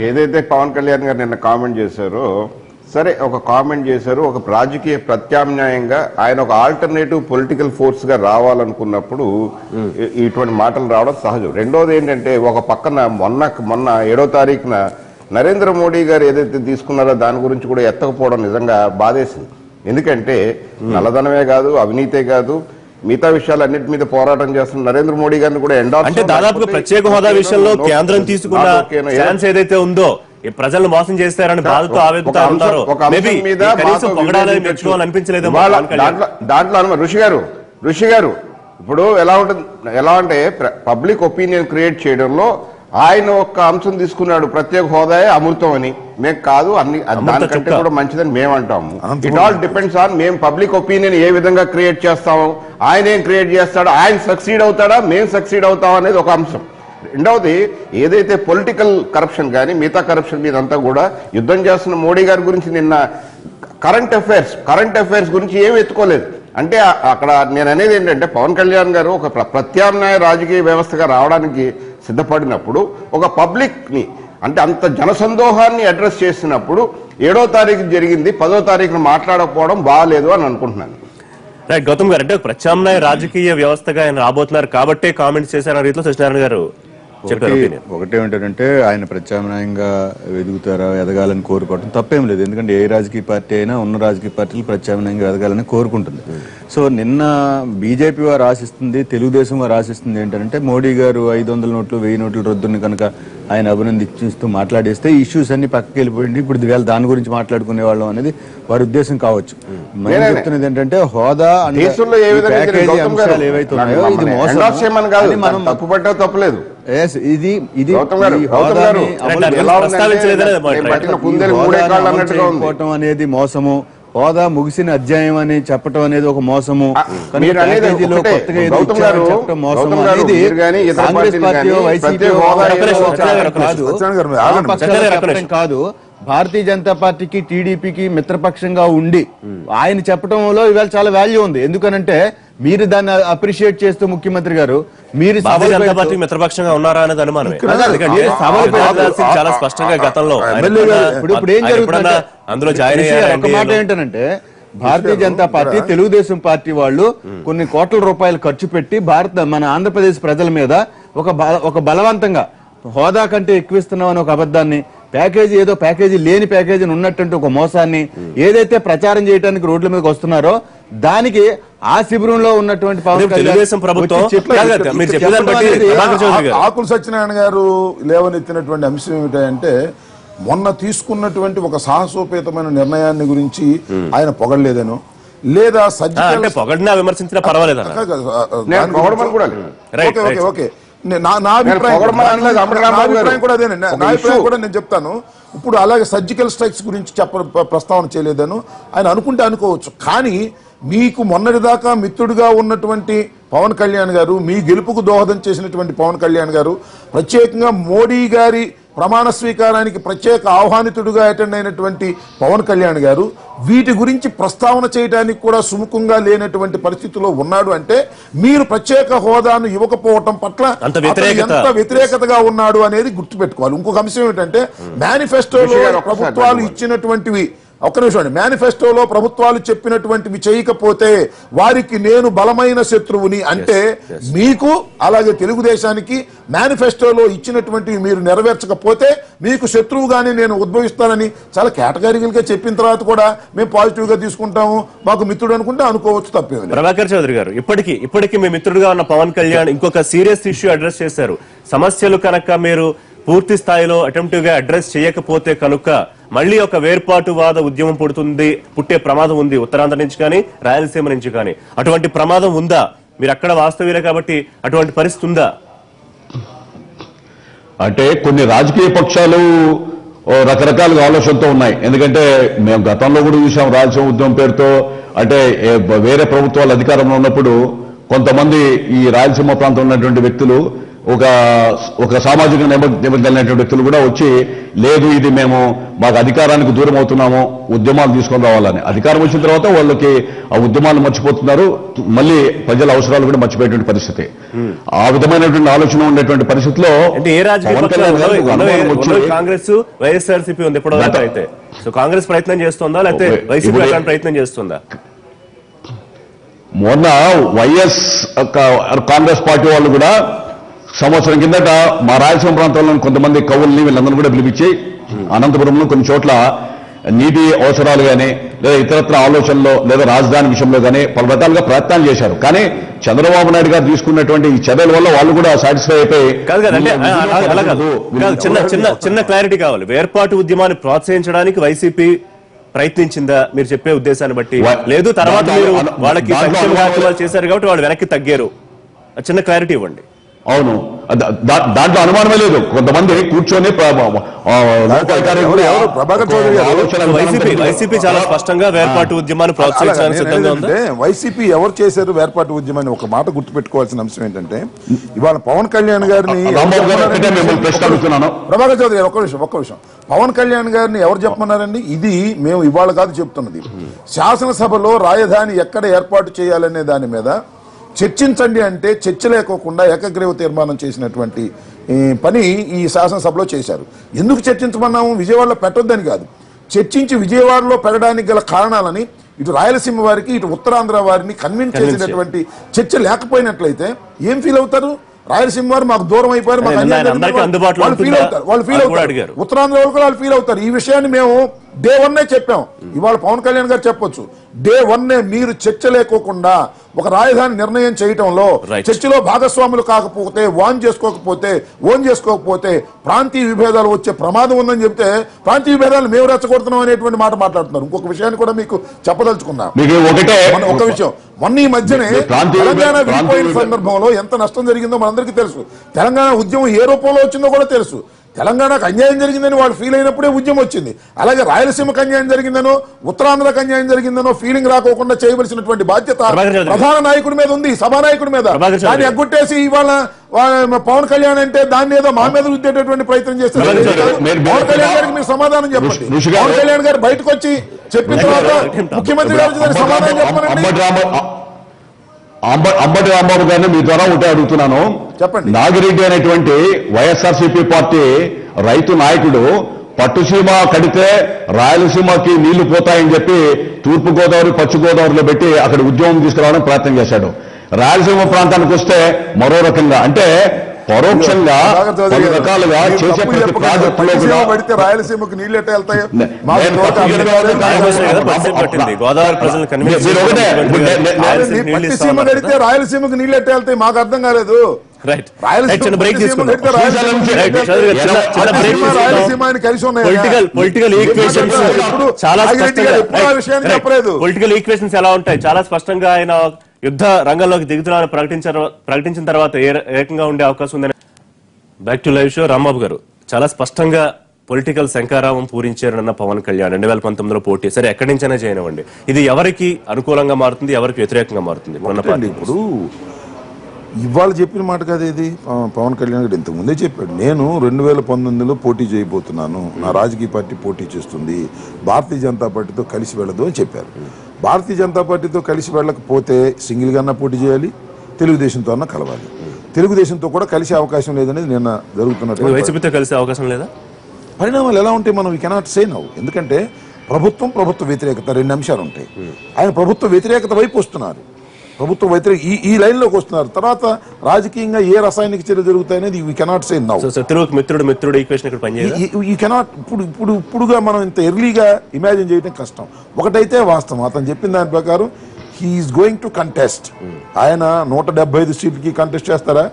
ఏదైతే పవన్ కళ్యాణ్ గారు నిన్న కామెంట్ చేశారో, సరే ఒక కామెంట్ చేశారు, ఒక రాజకీయ ప్రత్యామ్నాయంగా ఆయన ఒక ఆల్టర్నేటివ్ పొలిటికల్ ఫోర్స్ గా రావాలనుకున్నప్పుడు ఇటువంటి మాటలు రావడం సహజం. రెండోది ఏంటంటే, ఒక పక్కన మొన్న 7వ తారీఖున నరేంద్ర మోడీ గారు ఏదైతే తీసుకున్నారో దాని గురించి కూడా ఎత్తకపోవడం నిజంగా బాధేసింది. ఎందుకంటే నల్లధనమే కాదు, అవినీతే కాదు, మిగతా విషయాలన్నిటి మీద పోరాటం చేస్తున్న నరేంద్ర మోడీ గారిని కూడా అంటే దాదాపుగా ప్రత్యేక హోదా విషయంలో కేంద్రం తీసుకున్న ఛాన్స్ ఏదైతే ఉందో ప్రజలను మోసం చేస్తారని బాధతో ఆవేదనతో ఉన్నారో దాంట్లో ఋషి గారు ఇప్పుడు ఎలా అంటే పబ్లిక్ ఒపీనియన్ క్రియేట్ చేయడంలో ఆయన ఒక అంశం తీసుకున్నాడు, ప్రత్యేక హోదా అమృతం అని. మేము కాదు, అన్ని దానికంటే కూడా మంచిదని మేము అంటాము. ఇట్ ఆల్ డిపెండ్స్ ఆన్ మేము పబ్లిక్ ఒపీనియన్ ఏ విధంగా క్రియేట్ చేస్తాము, ఆయన ఏం క్రియేట్ చేస్తాడో, ఆయన సక్సీడ్ అవుతాడా మేము సక్సీడ్ అవుతాం అనేది ఒక అంశం. రెండవది ఏదైతే పొలిటికల్ కరప్షన్ కానీ మిగతా కరప్షన్ మీద అంతా కూడా యుద్ధం చేస్తున్న మోడీ గారి గురించి నిన్న కరెంట్ అఫైర్స్ గురించి ఏమి ఎత్తుకోలేదు. అంటే అక్కడ నేను అనేది ఏంటంటే, పవన్ కళ్యాణ్ గారు ఒక ప్రత్యామ్నాయ రాజకీయ వ్యవస్థగా రావడానికి సిద్ధపడినప్పుడు ఒక పబ్లిక్ ని అంటే అంత జనసందోహాన్ని అడ్రస్ చేసినప్పుడు 7వ తారీఖు జరిగింది, 10వ తారీఖున మాట్లాడకపోవడం బాగాలేదు అని అనుకుంటున్నాను. రైట్ గౌతమ్ గారు, అంటే ప్రత్యామ్నాయ రాజకీయ వ్యవస్థగా ఆయన రాబోతున్నారు కాబట్టే కామెంట్స్ చేశారన్న రీతిలో సత్యనారాయణ గారు చెప్పారు. ఒకటేమిటంటే, ఆయన ప్రత్యామ్నాయంగా ఎదగాలని కోరుకోవడం తప్పేం లేదు. ఎందుకంటే ఏ రాజకీయ పార్టీ అయినా ఉన్న రాజకీయ పార్టీలు ప్రత్యామ్నాయంగా ఎదగాలని కోరుకుంటుంది. సో నిన్న బీజేపీ వారు ఆశిస్తుంది, తెలుగుదేశం వారు ఆశిస్తుంది ఏంటంటే, మోడీ గారు 500 నోట్లు 1000 నోట్ల రద్దుని కనుక ఆయన అభినందిస్తూ మాట్లాడేస్తే ఇష్యూస్ అన్ని పక్కకి వెళ్ళిపోయింది, ఇప్పుడు వేళ దాని గురించి మాట్లాడుకునే వాళ్ళం అనేది వారి ఉద్దేశం కావచ్చు. మేము చెప్తున్నది ఏంటంటే, హోదా అంశాలు ఏవైతే ఉన్నాయో ఇది మోసం, తప్పుపట్టా తప్పలేదు. అనేది మోసము, హోదా ముగిసిన అధ్యాయం అని చెప్పటం అనేది ఒక మోసము. కాదు, భారతీయ జనతా పార్టీకి టీడీపీకి మిత్రపక్షంగా ఉండి ఆయన చెప్పడంలో ఇవాళ చాలా వాల్యూ ఉంది. ఎందుకనంటే మీరు దాన్ని అప్రిషియేట్ చేస్తూ ముఖ్యమంత్రి గారు మీరు మిత్రపక్షంగా ఉన్నారా అనేది అనుమానం. చాలా స్పష్టంగా గతంలో ఇప్పుడు ఏం జరుగుతుంది అందులో ఒక మాట ఏంటంటే, భారతీయ జనతా పార్టీ తెలుగుదేశం పార్టీ వాళ్ళు కొన్ని కోట్ల రూపాయలు ఖర్చు పెట్టి మన ఆంధ్రప్రదేశ్ ప్రజల మీద ఒక బలవంతంగా హోదా కంటే ఎక్కువ ఇస్తున్నామని ఒక అబద్ధాన్ని, ప్యాకేజీ ఏదో ప్యాకేజీ లేని ప్యాకేజీ ఉన్నట్టు ఒక మోసాన్ని ఏదైతే ప్రచారం చేయడానికి రోడ్ల మీదకి వస్తున్నారో దానికి ఆ శిబిరంలో ఉన్నటువంటి తెలుగుదేశం ప్రభుత్వం ఆకుల సత్యనారాయణ గారు లేవనెత్తినటువంటి అంశం ఏమిటంటే, మొన్న తీసుకున్నటువంటి ఒక సాహసోపేతమైన నిర్ణయాన్ని గురించి ఆయన పొగడలేదనో లేదా పొగడినా విమర్శించినా పర్వాలేదు. నా అభిప్రాయం కూడా అదేనండి. నా అభిప్రాయం కూడా నేను చెప్తాను. ఇప్పుడు అలాగే సర్జికల్ స్ట్రైక్స్ గురించి ప్రస్తావన చేయలేదను ఆయన అనుకుంటే అనుకోవచ్చు. కానీ మీకు మొన్నటిదాకా మిత్రుడిగా ఉన్నటువంటి పవన్ కళ్యాణ్ గారు, మీ గెలుపుకు దోహదం చేసినటువంటి పవన్ కళ్యాణ్ గారు, ప్రత్యేకంగా మోడీ గారి ప్రమాణ స్వీకారానికి ప్రత్యేక ఆహ్వానితుడిగా అటెండ్ అయినటువంటి పవన్ కళ్యాణ్ గారు వీటి గురించి ప్రస్తావన చేయడానికి కూడా సుముఖంగా లేనటువంటి పరిస్థితిలో ఉన్నాడు. అంటే మీరు ప్రత్యేక హోదాను ఇవ్వకపోవటం పట్ల ఎంత వ్యతిరేకతగా ఉన్నాడు అనేది గుర్తుపెట్టుకోవాలి. ఇంకొక అంశం ఏమిటంటే, మేనిఫెస్టోలో ప్రభుత్వాలు ఇచ్చినటువంటివి ఒక్క నిమిషం అండి, మేనిఫెస్టోలో ప్రభుత్వాలు చెప్పినటువంటివి చేయకపోతే వారికి నేను బలమైన శత్రువుని అంటే, మీకు అలాగే తెలుగుదేశానికి మేనిఫెస్టోలో ఇచ్చినటువంటివి మీరు నెరవేర్చకపోతే మీకు శత్రువుగానే నేను ఉద్భవిస్తానని చాలా కేటగిరీలుగా చెప్పిన తర్వాత కూడా మేము పాజిటివ్ గా తీసుకుంటాము, మాకు మిత్రుడు అనుకుంటే అనుకోవచ్చు, తప్పేది. ప్రభాకర్ చౌదరి గారు, ఇప్పటికీ మీ మిత్రుడుగా ఉన్న పవన్ కళ్యాణ్ ఇంకొక సీరియస్ ఇష్యూ అడ్రస్ చేశారు. సమస్యలు కనుక మీరు పూర్తి స్థాయిలో అటెంప్టివ్ గా అడ్రస్ చేయకపోతే కనుక మళ్ళీ ఒక వేర్పాటువాద ఉద్యమం పుట్టే ప్రమాదం ఉంది, ఉత్తరాంధ్ర నుంచి కానీ రాయలసీమ నుంచి కానీ. అటువంటి ప్రమాదం ఉందా? మీరు అక్కడ వాస్తవ్యులే కాబట్టి అటువంటి పరిస్థితి ఉందా? అంటే కొన్ని రాజకీయ పక్షాలు రకరకాలుగా ఆలోచనతో ఉన్నాయి. ఎందుకంటే మేము గతంలో కూడా చూసాం, రాయలసీమ ఉద్యమం పేరుతో అంటే వేరే ప్రభుత్వాలు అధికారంలో ఉన్నప్పుడు కొంతమంది ఈ రాయలసీమ ప్రాంతంలో ఉన్నటువంటి వ్యక్తులు ఒక సామాజిక నిబంధనటువంటి వ్యక్తులు కూడా వచ్చి లేదు ఇది మాకు అధికారానికి దూరం అవుతున్నాము, ఉద్యమాలు తీసుకొని రావాలని. అధికారం వచ్చిన తర్వాత వాళ్ళకి ఆ ఉద్యమాలు మర్చిపోతున్నారు, మళ్ళీ ప్రజల అవసరాలు కూడా మర్చిపోయేటువంటి పరిస్థితి. ఆ విధమైనటువంటి ఆలోచన ఉండేటువంటి పరిస్థితిలో కాంగ్రెస్ వైఎస్ఆర్సీపీ ఉంది ఇప్పటివరకు అయితే. సో కాంగ్రెస్ ప్రయత్నం చేస్తుందా లేకపోతే వైసీపీ ప్రయత్నం చేస్తుందా? మొన్న కాంగ్రెస్ పార్టీ వాళ్ళు కూడా సంవత్సరం కిందట మా రాయలసీమ ప్రాంతంలో కొంతమంది కవుల్ని వీళ్ళందరూ కూడా పిలిపించి అనంతపురంలో కొన్ని చోట్ల నీటి అవసరాలు కానీ లేదా ఇతరత్ర ఆలోచనలో లేదా రాజధాని విషయంలో కానీ పలు రకాలుగా ప్రయత్నాలు చేశారు. కానీ చంద్రబాబు నాయుడు గారు తీసుకున్నటువంటి ఈ చర్యల వల్ల వాళ్ళు కూడా సాటిస్ఫై అయిపోయి చిన్న క్లారిటీ కావాలి. వేర్పాటు ఉద్యమాన్ని ప్రోత్సహించడానికి వైసీపీ ప్రయత్నించిందా మీరు చెప్పే ఉద్దేశాన్ని బట్టి? లేదు తర్వాత మీరు వాళ్ళకి సంక్షేమ కార్యక్రమాలు చేశారు కాబట్టి వాళ్ళు వెనక్కి తగ్గారు, చిన్న క్లారిటీ ఇవ్వండి. అవును, దాంట్లో అనుమానమే లేదు. కొంతమంది కూర్చొని వైసీపీ చాలా స్పష్టంగా వేర్పాటు ఉద్యమాన్ని ప్రోత్సహించడానికి సిద్ధంగా ఉంది. వైసీపీ ఎవరు చేశారు వేర్పాటు ఉద్యమాన్ని? ఒక మాట గుర్తుపెట్టుకోవాల్సిన అంశం ఏంటంటే, ఇవాళ పవన్ కళ్యాణ్ గారిని ప్రభాకర్ చౌదరి ఒక్క విషయం పవన్ కళ్యాణ్ గారిని ఎవరు చెప్పమన్నారండి? ఇది మేము ఇవాళ కాదు చెప్తున్నది. శాసనసభలో రాజధాని ఎక్కడ ఏర్పాటు చేయాలనే దాని మీద చర్చించండి అంటే చర్చ లేకోకుండా ఏకగ్రీవ తీర్మానం చేసినటువంటి పని ఈ శాసనసభలో చేశారు. ఎందుకు చర్చించమన్నాము? విజయవాడలో పెట్టొద్దని కాదు, చర్చించి విజయవాడలో పెట్టడానికి గల కారణాలని ఇటు రాయలసీమ వారికి ఇటు ఉత్తరాంధ్ర వారిని కన్విన్స్ చేసినటువంటి చర్చ లేకపోయినట్లయితే ఏం ఫీల్ అవుతారు? రాయలసీమ వారు మాకు దూరం అయిపోయారు, వాళ్ళు ఫీల్ అవుతారు, ఉత్తరాంధ్ర వాళ్ళు కూడా వాళ్ళు ఫీల్ అవుతారు. ఈ విషయాన్ని మేము డే 1 చెప్పాం. ఇవాళ పవన్ కళ్యాణ్ గారు చెప్పొచ్చు, డే 1 మీరు చర్చ లేకోకుండా ఒక రాజధాని నిర్ణయం చేయటంలో చర్చలో భాగస్వాములు కాకపోతే ఓన్ చేసుకోకపోతే ప్రాంతీయ విభేదాలు వచ్చే ప్రమాదం ఉందని చెప్తే ప్రాంతీయ విభేదాలు మేము రెచ్చగొడుతున్నాం అనేటువంటి మాట మాట్లాడుతున్నారు. ఇంకొక విషయాన్ని కూడా మీకు చెప్పదలుచుకున్నా. ఒక విషయం, మొన్న ఈ మధ్యనే తెలంగాణ విడిపోయిన సందర్భంలో ఎంత నష్టం జరిగిందో మనందరికీ తెలుసు. తెలంగాణ ఉద్యమం ఏ రూపంలో వచ్చిందో కూడా తెలుసు. తెలంగాణకు అన్యాయం జరిగిందని వాళ్ళు ఫీల్ అయినప్పుడే ఉద్యమం వచ్చింది. అలాగే రాయలసీమకు అన్యాయం జరిగిందనో ఉత్తరాంధ్రకు అన్యాయం జరిగిందనో ఫీలింగ్ రాకోకుండా చేయవలసినటువంటి బాధ్యత ప్రధాన నాయకుడి మీద ఉంది, సభానాయకుడి మీద. దాన్ని ఎగ్గొట్టేసి ఇవాళ పవన్ కళ్యాణ్ అంటే దాన్ని ఏదో మా మీద రుద్దేటటువంటి ప్రయత్నం చేస్తారు. పవన్ కళ్యాణ్ గారికి మీరు సమాధానం చెప్పండి. పవన్ కళ్యాణ్ గారు బయటకు వచ్చి చెప్పిన తర్వాత ముఖ్యమంత్రి గారు సమాధానం చెప్పండి. అంబటి రాంబాబు గారిని మీ ద్వారా ఉంటే అడుగుతున్నాను. చెప్పండి. నాగిరెడ్డి అనేటువంటి వైఎస్ఆర్సీపీ పార్టీ రైతు నాయకుడు పట్టుసీమ కడితే రాయలసీమకి నీళ్లు పోతాయని చెప్పి తూర్పు గోదావరి పశ్చిమ గోదావరిలో పెట్టి అక్కడ ఉద్యమం తీసుకురావడానికి ప్రయత్నం చేశాడు. రాయలసీమ ప్రాంతానికి వస్తే మరో రకంగా అంటే పరోక్షంగా రకాలుగా చేసే ప్రాజెక్టులో పడితే రాయలసీమకు నీళ్ళు ఎట్లా వెళ్తాయో పట్టిసీమ కడితే రాయలసీమకు నీళ్ళు ఎట్లా వెళ్తాయి మాకు అర్థం కాలేదు. రాయలసీమ కలిసి పొలిటికల్ ఈక్వేషన్స్ ఎలా ఉంటాయి చాలా స్పష్టంగా ఆయన యుద్ధ రంగంలోకి దిగుతున్నారని ప్రకటించిన తర్వాత ఏ రకంగా ఉండే అవకాశం ఉందని. Back to live show. Rambabu గారు, చాలా స్పష్టంగా పొలిటికల్ శంకారావం పూరించారన్న పవన్ కళ్యాణ్ 2019లో పోటీ సరే ఎక్కడి నుంచైనా చేయనివ్వండి, ఇది ఎవరికి అనుకూలంగా మారుతుంది, ఎవరికి వ్యతిరేకంగా మారుతుంది? ఇప్పుడు ఇవాళ చెప్పిన మాట కాదు ఇది. పవన్ కళ్యాణ్ గారు ఇంతకు ముందే చెప్పాడు, నేను 2019లో పోటీ చేయబోతున్నాను, నా రాజకీయ పార్టీ పోటీ చేస్తుంది, భారతీయ జనతా పార్టీతో కలిసి వెళ్ళదు అని చెప్పారు. భారతీయ జనతా పార్టీతో కలిసి వెళ్ళకపోతే సింగిల్గా పోటీ చేయాలి, తెలుగుదేశంతో అన్న కలవాలి. తెలుగుదేశంతో కూడా కలిసే అవకాశం లేదనేది నిన్న జరుగుతున్నట్టు. వైసీపీతో కలిసే అవకాశం లేదా? పరిణామాలు ఎలా ఉంటాయి మనం కెనాట్ సే నౌ. ఎందుకంటే ప్రభుత్వ వ్యతిరేకత 2 అంశాలు ఉంటాయి. ఆయన ప్రభుత్వ వ్యతిరేకత వైపు వస్తున్నారు, ప్రభుత్వ వ్యతిరేక ఈ లైన్లోకి వస్తున్నారు. తర్వాత రాజకీయంగా ఏ రసాయనిక చర్యలు జరుగుతాయనేది వీ కెనాట్ సే నౌ. మిత్రుడు ఈక్వేషన్ ఇక్కడ పనిచేయదు. ఈ కెనాట్ ఇప్పుడుగా మనం ఇంత ఎర్లీగా ఇమాజిన్ చేయడం కష్టం. ఒకటైతే వాస్తవం, అతను చెప్పిన దాని ప్రకారం హీఈస్ గోయింగ్ టు కంటెస్ట్. ఆయన 175 సీట్లకి కంటెస్ట్ చేస్తారా,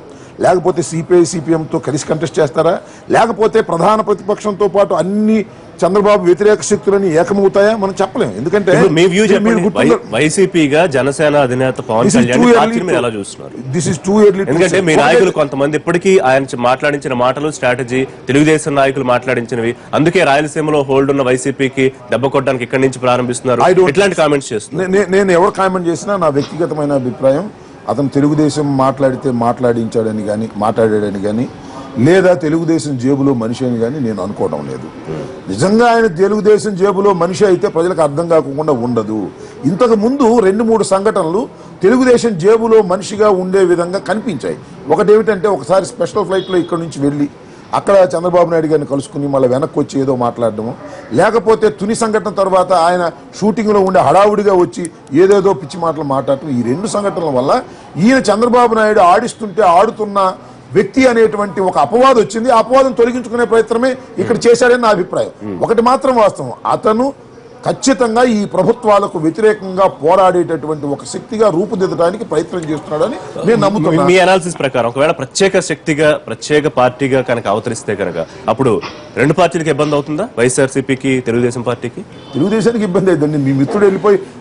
లేకపోతే సిపిఐ సిపిఎంతో కలిసి కంటెస్ట్ చేస్తారా, లేకపోతే ప్రధాన ప్రతిపక్షంతో పాటు అన్ని చంద్రబాబు వ్యతిరేక శక్తులని ఏకమవుతాయా మనం చెప్పలేము. ఎందుకంటే వైసీపీగా జనసేన అధినేత పవన్ కళ్యాణ్ ఎలా చూస్తున్నారు? This is too early. ఎందుకంటే మీ నాయకులు కొంతమంది ఇప్పటికీ ఆయన మాట్లాడించిన మాటలు స్ట్రాటజీ తెలుగుదేశం నాయకులు మాట్లాడించినవి, అందుకే రాయలసీమలో హోల్డ్ ఉన్న వైసీపీకి దెబ్బ కొట్టడానికి ఇక్కడి నుంచి ప్రారంభిస్తున్నారు. ఇట్లాంటి కామెంట్స్ చేస్తున్నారు. నేను ఎవరు కామెంట్ చేసినా నా వ్యక్తిగతమైన అభిప్రాయం, అతను తెలుగుదేశం మాట్లాడాడని కానీ లేదా తెలుగుదేశం జేబులో మనిషి అని కానీ నేను అనుకోవడం లేదు. నిజంగా ఆయన తెలుగుదేశం జేబులో మనిషి అయితే ప్రజలకు అర్థం కాకుండా ఉండదు. ఇంతకు ముందు 2-3 సంఘటనలు తెలుగుదేశం జేబులో మనిషిగా ఉండే విధంగా కనిపించాయి. ఒకటేమిటంటే ఒకసారి స్పెషల్ ఫ్లైట్లో ఇక్కడి నుంచి వెళ్ళి అక్కడ చంద్రబాబు నాయుడు గారిని కలుసుకుని మళ్ళీ వెనక్కి వచ్చి ఏదో మాట్లాడడము, లేకపోతే తుని సంఘటన తర్వాత ఆయన షూటింగ్లో ఉండే హడావుడిగా వచ్చి ఏదేదో పిచ్చి మాటలు మాట్లాడటం. ఈ 2 సంఘటనల వల్ల ఈయన చంద్రబాబు నాయుడు ఆడిస్తుంటే ఆడుతున్న వ్యక్తి అనేటువంటి ఒక అపవాదం వచ్చింది. ఆ అపవాదం తొలగించుకునే ప్రయత్నమే ఇక్కడ చేశాడని నా అభిప్రాయం. ఒకటి మాత్రం వాస్తవం, అతను ఖచ్చితంగా ఈ ప్రభుత్వాలకు వ్యతిరేకంగా పోరాడేటటువంటి ఒక శక్తిగా రూపుదిద్దడానికి ప్రయత్నం చేస్తున్నాడని నేను నమ్ముతున్నాను. మీ అనాలిసిస్ ప్రకారం ఒకవేళ ప్రత్యేక శక్తిగా ప్రత్యేక పార్టీగా కనుక అవతరిస్తే కనుక అప్పుడు 2 పార్టీలకు ఇబ్బంది అవుతుందా? వైఎస్ఆర్సీపీకి, తెలుగుదేశం పార్టీకి? తెలుగుదేశానికి ఇబ్బంది అయిందండి. మీ మిత్రుడు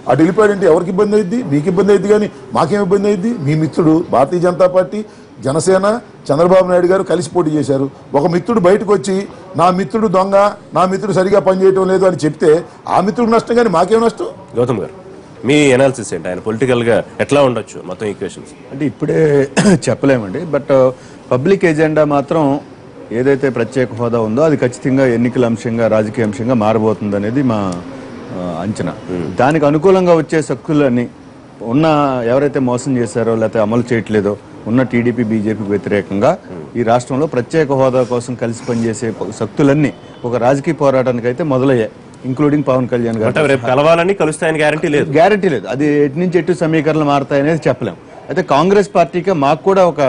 అటు వెళ్ళిపోయాడంటే ఎవరికి ఇబ్బంది అయింది? మీకు ఇబ్బంది అయింది, కానీ మాకేం ఇబ్బంది అయింది? మీ మిత్రుడు భారతీయ జనతా పార్టీ, జనసేన, చంద్రబాబు నాయుడు గారు కలిసి పోటీ చేశారు. ఒక మిత్రుడు బయటకు వచ్చి నా మిత్రుడు దొంగ, నా మిత్రుడు సరిగా పనిచేయటం లేదు అని చెప్తే ఆ మిత్రుడు నష్టం, కానీ మాకేం నష్టం? గౌతమ్ గారు, మీ అనాలిసిస్ ఏంటి? ఆయన పొలిటికల్ గా ఎట్లా ఉండొచ్చు మొత్తం ఈక్వేషన్స్? అంటే ఇప్పుడే చెప్పలేమండి. బట్ పబ్లిక్ ఎజెండా మాత్రం ఏదైతే ప్రత్యేక హోదా ఉందో అది ఖచ్చితంగా ఎన్నికల అంశంగా, రాజకీయ అంశంగా మారబోతుంది అనేది మా అంచనా. దానికి అనుకూలంగా వచ్చే శక్తులన్నీ ఉన్న ఎవరైతే మోసం చేశారో లేకపోతే అమలు చేయట్లేదో ఉన్న టీడీపీ, బీజేపీకి వ్యతిరేకంగా ఈ రాష్ట్రంలో ప్రత్యేక హోదా కోసం కలిసి పనిచేసే శక్తులన్నీ ఒక రాజకీయ పోరాటానికి అయితే మొదలయ్యాయి, ఇంక్లూడింగ్ పవన్ కళ్యాణ్ గారు. రేపు కలవాలని కలుస్తాయని గ్యారంటీ లేదు. అది ఎటు నుంచి ఎటు సమీకరణలు మారుతాయనేది చెప్పలేం. అయితే కాంగ్రెస్ పార్టీకి మాకు కూడా ఒక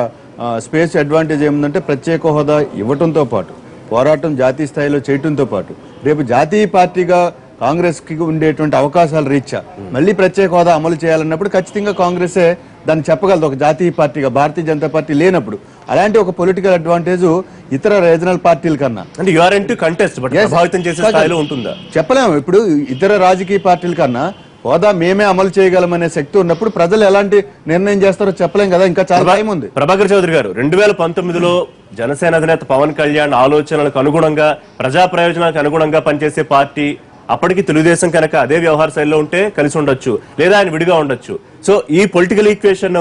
స్పేస్ అడ్వాంటేజ్ ఏముందంటే ప్రత్యేక హోదా ఇవ్వటంతో పాటు పోరాటం జాతీయ స్థాయిలో చేయటంతో పాటు రేపు జాతీయ పార్టీగా కాంగ్రెస్ కి ఉండేటువంటి అవకాశాలు రీత్యా మళ్ళీ ప్రత్యేక హోదా అమలు చేయాలన్నప్పుడు ఖచ్చితంగా కాంగ్రెసే దాన్ని చెప్పగలదు ఒక జాతీయ పార్టీగా, భారతీయ జనతా పార్టీ లేనప్పుడు. అలాంటి ఒక పొలిటికల్ అడ్వాంటేజ్ ఇతర రీజనల్ పార్టీల కన్నా అంటే you are into contest but ప్రభావితం చేసే స్థాయిలో ఉంటుందా చెప్పలేము. ఇప్పుడు ఇతర రాజకీయ పార్టీల కన్నా హోదా మేమే అమలు చేయగలమనే శక్తి ఉన్నప్పుడు ప్రజలు ఎలాంటి నిర్ణయం చేస్తారో చెప్పలేం కదా, ఇంకా చాలా టైం ఉంది. ప్రభాకర్ చౌదరి గారు, 2019లో జనసేన అధినేత పవన్ కళ్యాణ్ ఆలోచనలకు అనుగుణంగా, ప్రజా ప్రయోజనాలకు అనుగుణంగా పనిచేసే పార్టీ అప్పటికి తెలుగుదేశం కనుక అదే వ్యవహార శైలిలో ఉంటే కలిసి ఉండొచ్చు, లేదా ఆయన విడిగా ఉండొచ్చు. సో ఈ పొలిటికల్ ఈక్వేషన్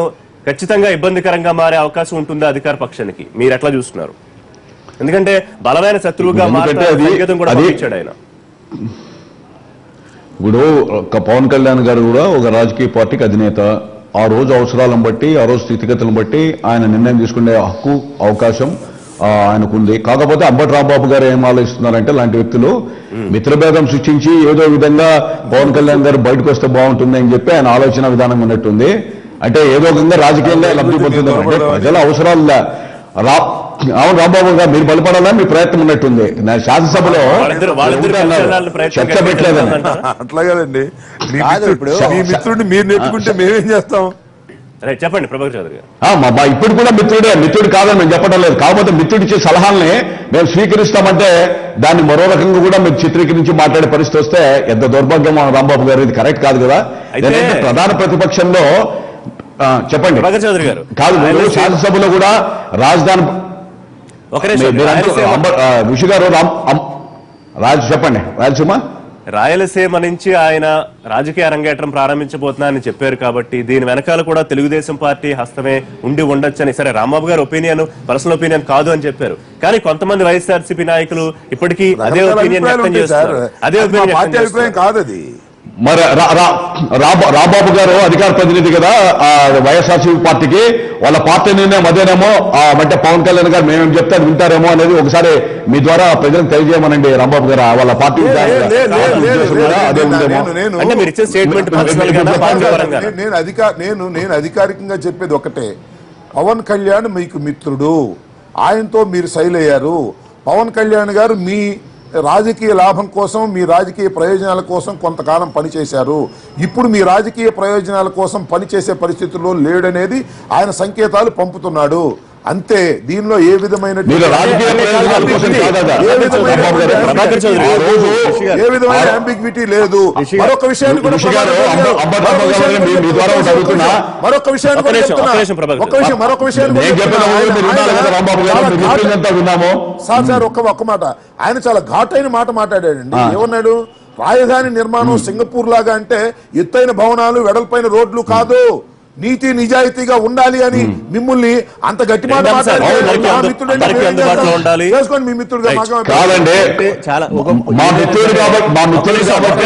ఖచ్చితంగా ఇబ్బందికరంగా మారే అవకాశం ఉంటుందా అధికార పక్షానికి? మీరు ఎట్లా చూస్తున్నారు? ఎందుకంటే బలమైన శత్రువుగా మారే సంకేతం కూడా పంపించాడు ఆయన. ఇప్పుడు పవన్ కళ్యాణ్ గారు కూడా ఒక రాజకీయ పార్టీకి అధినేత. ఆ రోజు అవసరాలను బట్టి, ఆ రోజు స్థితిగతులను బట్టి ఆయన నిర్ణయం తీసుకునే హక్కు, అవకాశం ఆయనకుంది. కాకపోతే అంబటి రాంబాబు గారు ఏం ఆలోచిస్తున్నారంటే లాంటి వ్యక్తులు మిత్రభేదం సృష్టించి ఏదో విధంగా పవన్ కళ్యాణ్ గారు బయటకు వస్తే బాగుంటుంది అని చెప్పి ఆయన ఆలోచన విధానం ఉన్నట్టుంది. అంటే ఏదో విధంగా రాజకీయంగా లబ్ధి పొందుతుందంటే ప్రజల అవసరాలు అవును రాంబాబు గారు మీరు బలపడాలని మీ ప్రయత్నం ఉన్నట్టుంది. శాసనసభలో చర్చ పెట్టలేదని. అట్లా కదండి, మీ మిత్రుడిని మీరు నెట్టుకుంటే మేమేం చేస్తాం? చెప్పండి ప్రభాకర్ చౌదరి గారు. మా ఇప్పుడు కూడా మిత్రుడు కాదని మేము చెప్పడం లేదు. కాకపోతే మిత్రుడు ఇచ్చే సలహాలని మేము స్వీకరిస్తామంటే దాన్ని మరో రకంగా కూడా మీరు చిత్రీకరించి మాట్లాడే పరిస్థితి వస్తే ఎంత దౌర్భాగ్యం రాంబాబు గారు, ఇది కరెక్ట్ కాదు కదా. ప్రధాన ప్రతిపక్షంలో చెప్పండి ప్రభాకర్ చౌదరి గారు, కాదు శాసనసభలో కూడా రాజధాని ఋషి గారు చెప్పండి రాయలసీమ రాయలసీమ నుంచి ఆయన రాజకీయ అరంగేట్రం ప్రారంభించబోతున్నారని చెప్పారు. కాబట్టి దీని వెనకాల కూడా తెలుగుదేశం పార్టీ హస్తమే ఉండి ఉండొచ్చని. సరే, రాంబాబు గారు ఒపీనియన్ పర్సనల్ ఒపీనియన్ కాదు అని చెప్పారు, కానీ కొంతమంది వైఎస్ఆర్సీపీ నాయకులు ఇప్పటికీ అదే ఒపీనియన్ వ్యక్తం చేస్తారు. అదే ఒపీనియన్ కాదు అది. మరి రాంబాబు గారు అధికార ప్రతినిధి కదా వైఎస్ఆర్సీపీ పార్టీకి, వాళ్ళ పార్టీ నిర్ణయం అదేనేమో, అంటే పవన్ కళ్యాణ్ గారు మేమేం చెప్తే అది వింటారేమో అనేది ఒకసారి మీ ద్వారా ప్రజలకు తెలియజేయమనండి. రాంబాబు గారు వాళ్ళ పార్టీ నేను అధికారికంగా చెప్పేది ఒకటే, పవన్ కళ్యాణ్ మీకు మిత్రుడు, ఆయనతో మీరు సైల్ అయ్యారు. పవన్ కళ్యాణ్ గారు మీ రాజకీయ లాభం కోసం, మీ రాజకీయ ప్రయోజనాల కోసం కొంతకాలం పనిచేశారు. ఇప్పుడు మీ రాజకీయ ప్రయోజనాల కోసం పనిచేసే పరిస్థితుల్లో లేడనేది ఆయన సంకేతాలు పంపుతున్నాడు. అంతే, దీనిలో ఏ విధమైన అంబిగ్విటీ లేదు. మరొక విషయాన్ని కూడా సార్ ఒక్క మాట, ఆయన చాలా ఘాటైన మాట మాట్లాడాడండి. ఏమన్నాడు? రాజధాని నిర్మాణం సింగపూర్ లాగా అంటే ఎత్తైన భవనాలు, వెడల్పైన రోడ్లు కాదు. నీతి నిజాయితీగా ఉండాలి అని మిమ్మల్ని అంత గట్టి మాట చేసుకోండి. మీ మిత్రుడుగా కాదండి, చాలా మా మిత్రుడు కాబట్టి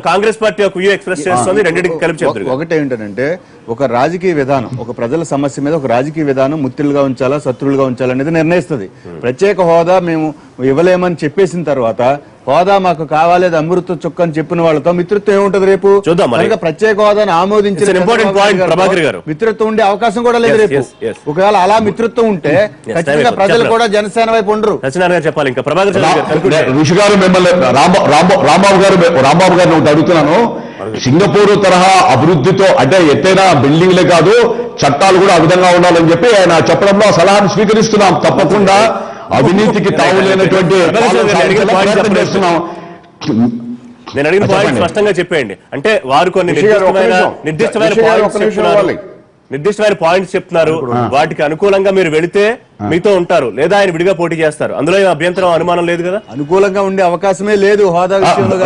కాంగ్రెస్ పార్టీ ఒక వ్యూ ఎక్స్ప్రెస్ చేస్తుంది, రెండింటికి కలిపి చెప్తారు. ఒకటి ఏంటంటే ఒక రాజకీయ విధానం, ఒక ప్రజల సమస్య మీద ఒక రాజకీయ విధానం ముత్తులుగా ఉంచాలా శత్రువులుగా ఉంచాలనేది నిర్ణయిస్తుంది. ప్రత్యేక హోదా మేము ఇవ్వలేమని చెప్పేసిన తర్వాత హోదా మాకు కావాలి, అది అమృత చుక్క అని చెప్పిన వాళ్ళతో మిత్రత్వం ఏముంటది రేపు? ప్రత్యేక హోదాను ఆమోదించిన మిత్రత్వం ఉండే అవకాశం కూడా లేదు రేపు. ఒకవేళ అలా మిత్రత్వం ఉంటే ఖచ్చితంగా ప్రజలు కూడా జనసేన వైపు ఉండరు. చెప్పాలి ఇంకా ప్రభాకర్ ఋషి గారు మిమ్మల్ని రాంబాబు గారిని ఒకటి అడుగుతున్నాను. సింగపూర్ తరహా అభివృద్ధితో అంటే ఎత్తైన బిల్డింగ్లే కాదు చట్టాలు కూడా ఆ విధంగా ఉండాలని చెప్పి ఆయన చెప్పడంలో సలహాను స్వీకరిస్తున్నాం. తప్పకుండా అవినీతికి తావులేనటువంటి చేస్తున్నాం. నేను అడిగిన పాయింట్ స్పష్టంగా చెప్పేయండి. అంటే వారు కొన్ని నిర్దిష్టమైన పాయింట్స్ చెప్తున్నారు, వాటికి అనుకూలంగా మీరు వెళితే మీతో ఉంటారు, లేదా ఆయన విడిగా పోటీ చేస్తారు. అందులో అభ్యంతరం అనుమానం లేదు కదా? అనుకూలంగా ఉండే అవకాశమే లేదు హోదా విషయంలో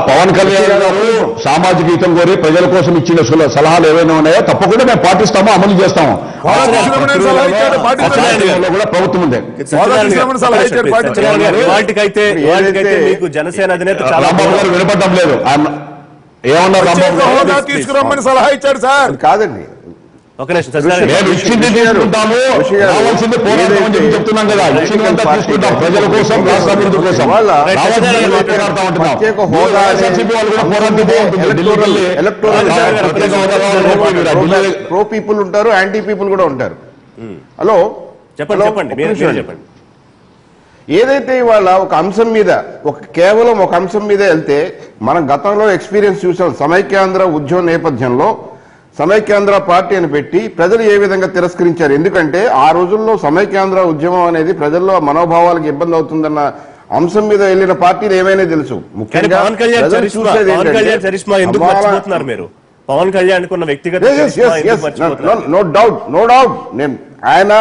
పవన్ కళ్యాణ్ గారు సామాజిక హితం కోరి ప్రజల కోసం ఇచ్చిన సలహాలు ఏవైనా ఉన్నాయో తప్పకుండా మేము పాటిస్తాము, అమలు చేస్తాము. కూడా ప్రభుత్వం ఉంది. మీకు జనసేన అధినేత రాంబాబు గారు వినపడడం లేదు. ఏమన్నారు? రాంబాబు గారు తీసుకురమ్మని సలహా ఇచ్చాడు సార్. కాదండి, మేము ఇచ్చింది తీసుకుంటాము, రావాల్సింది పోరాటం అని చెప్తున్నాం కదా. ఇచ్చిందంతా తీసుకుంటాం ప్రజల కోసం, రాష్ట్ర అభివృద్ధి కోసం. ప్రో పీపుల్ ఉంటారు, యాంటీ పీపుల్ కూడా ఉంటారు. హలో చెప్పండి. ఏదైతే ఇవాళ ఒక అంశం మీద కేవలం ఒక అంశం మీద వెళ్తే మనం గతంలో ఎక్స్పీరియన్స్ చూసాం. సమైక్యాంధ్ర ఉద్యమ నేపథ్యంలో సమైక్యాంధ్ర పార్టీ అని పెట్టి ప్రజలు ఏ విధంగా తిరస్కరించారు. ఎందుకంటే ఆ రోజుల్లో సమైక్యాంధ్ర ఉద్యమం అనేది ప్రజల్లో మనోభావాలకు ఇబ్బంది అవుతుందన్న అంశం మీద వెళ్ళిన పార్టీలు ఏమైనా తెలుసు. ముఖ్యంగా పవన్ కళ్యాణ్ కున్న వ్యక్తిగత నో డౌట్ ఆయన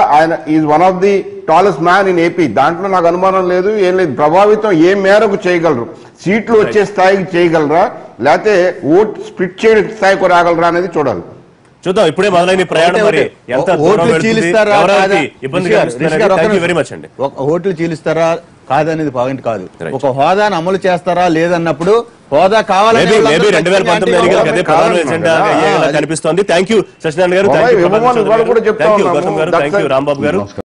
is one of the tallest man in AP. దాంట్లో నాకు అనుమానం లేదు, ఏం లేదు. ప్రభావితం ఏ మేరకు చేయగలరు, సీట్లు వచ్చే స్థాయికి చేయగలరా, లేకపోతే ఓట్ స్ప్లిట్ చేయడం స్థాయికి రాగలరా అనేది చూడాలి. చూద్దాం. ఇప్పుడే మొదలైన ప్రయాణం ఓట్లు చీలిస్తారా కాదనేది పాయింట్ కాదు. ఒక హోదాను అమలు చేస్తారా లేదన్నప్పుడు హోదా కావాలని 2019 కనిపిస్తోంది. థ్యాంక్ యూ సత్యనారాయణ గారు, థ్యాంక్ యూ రాంబాబు గారు.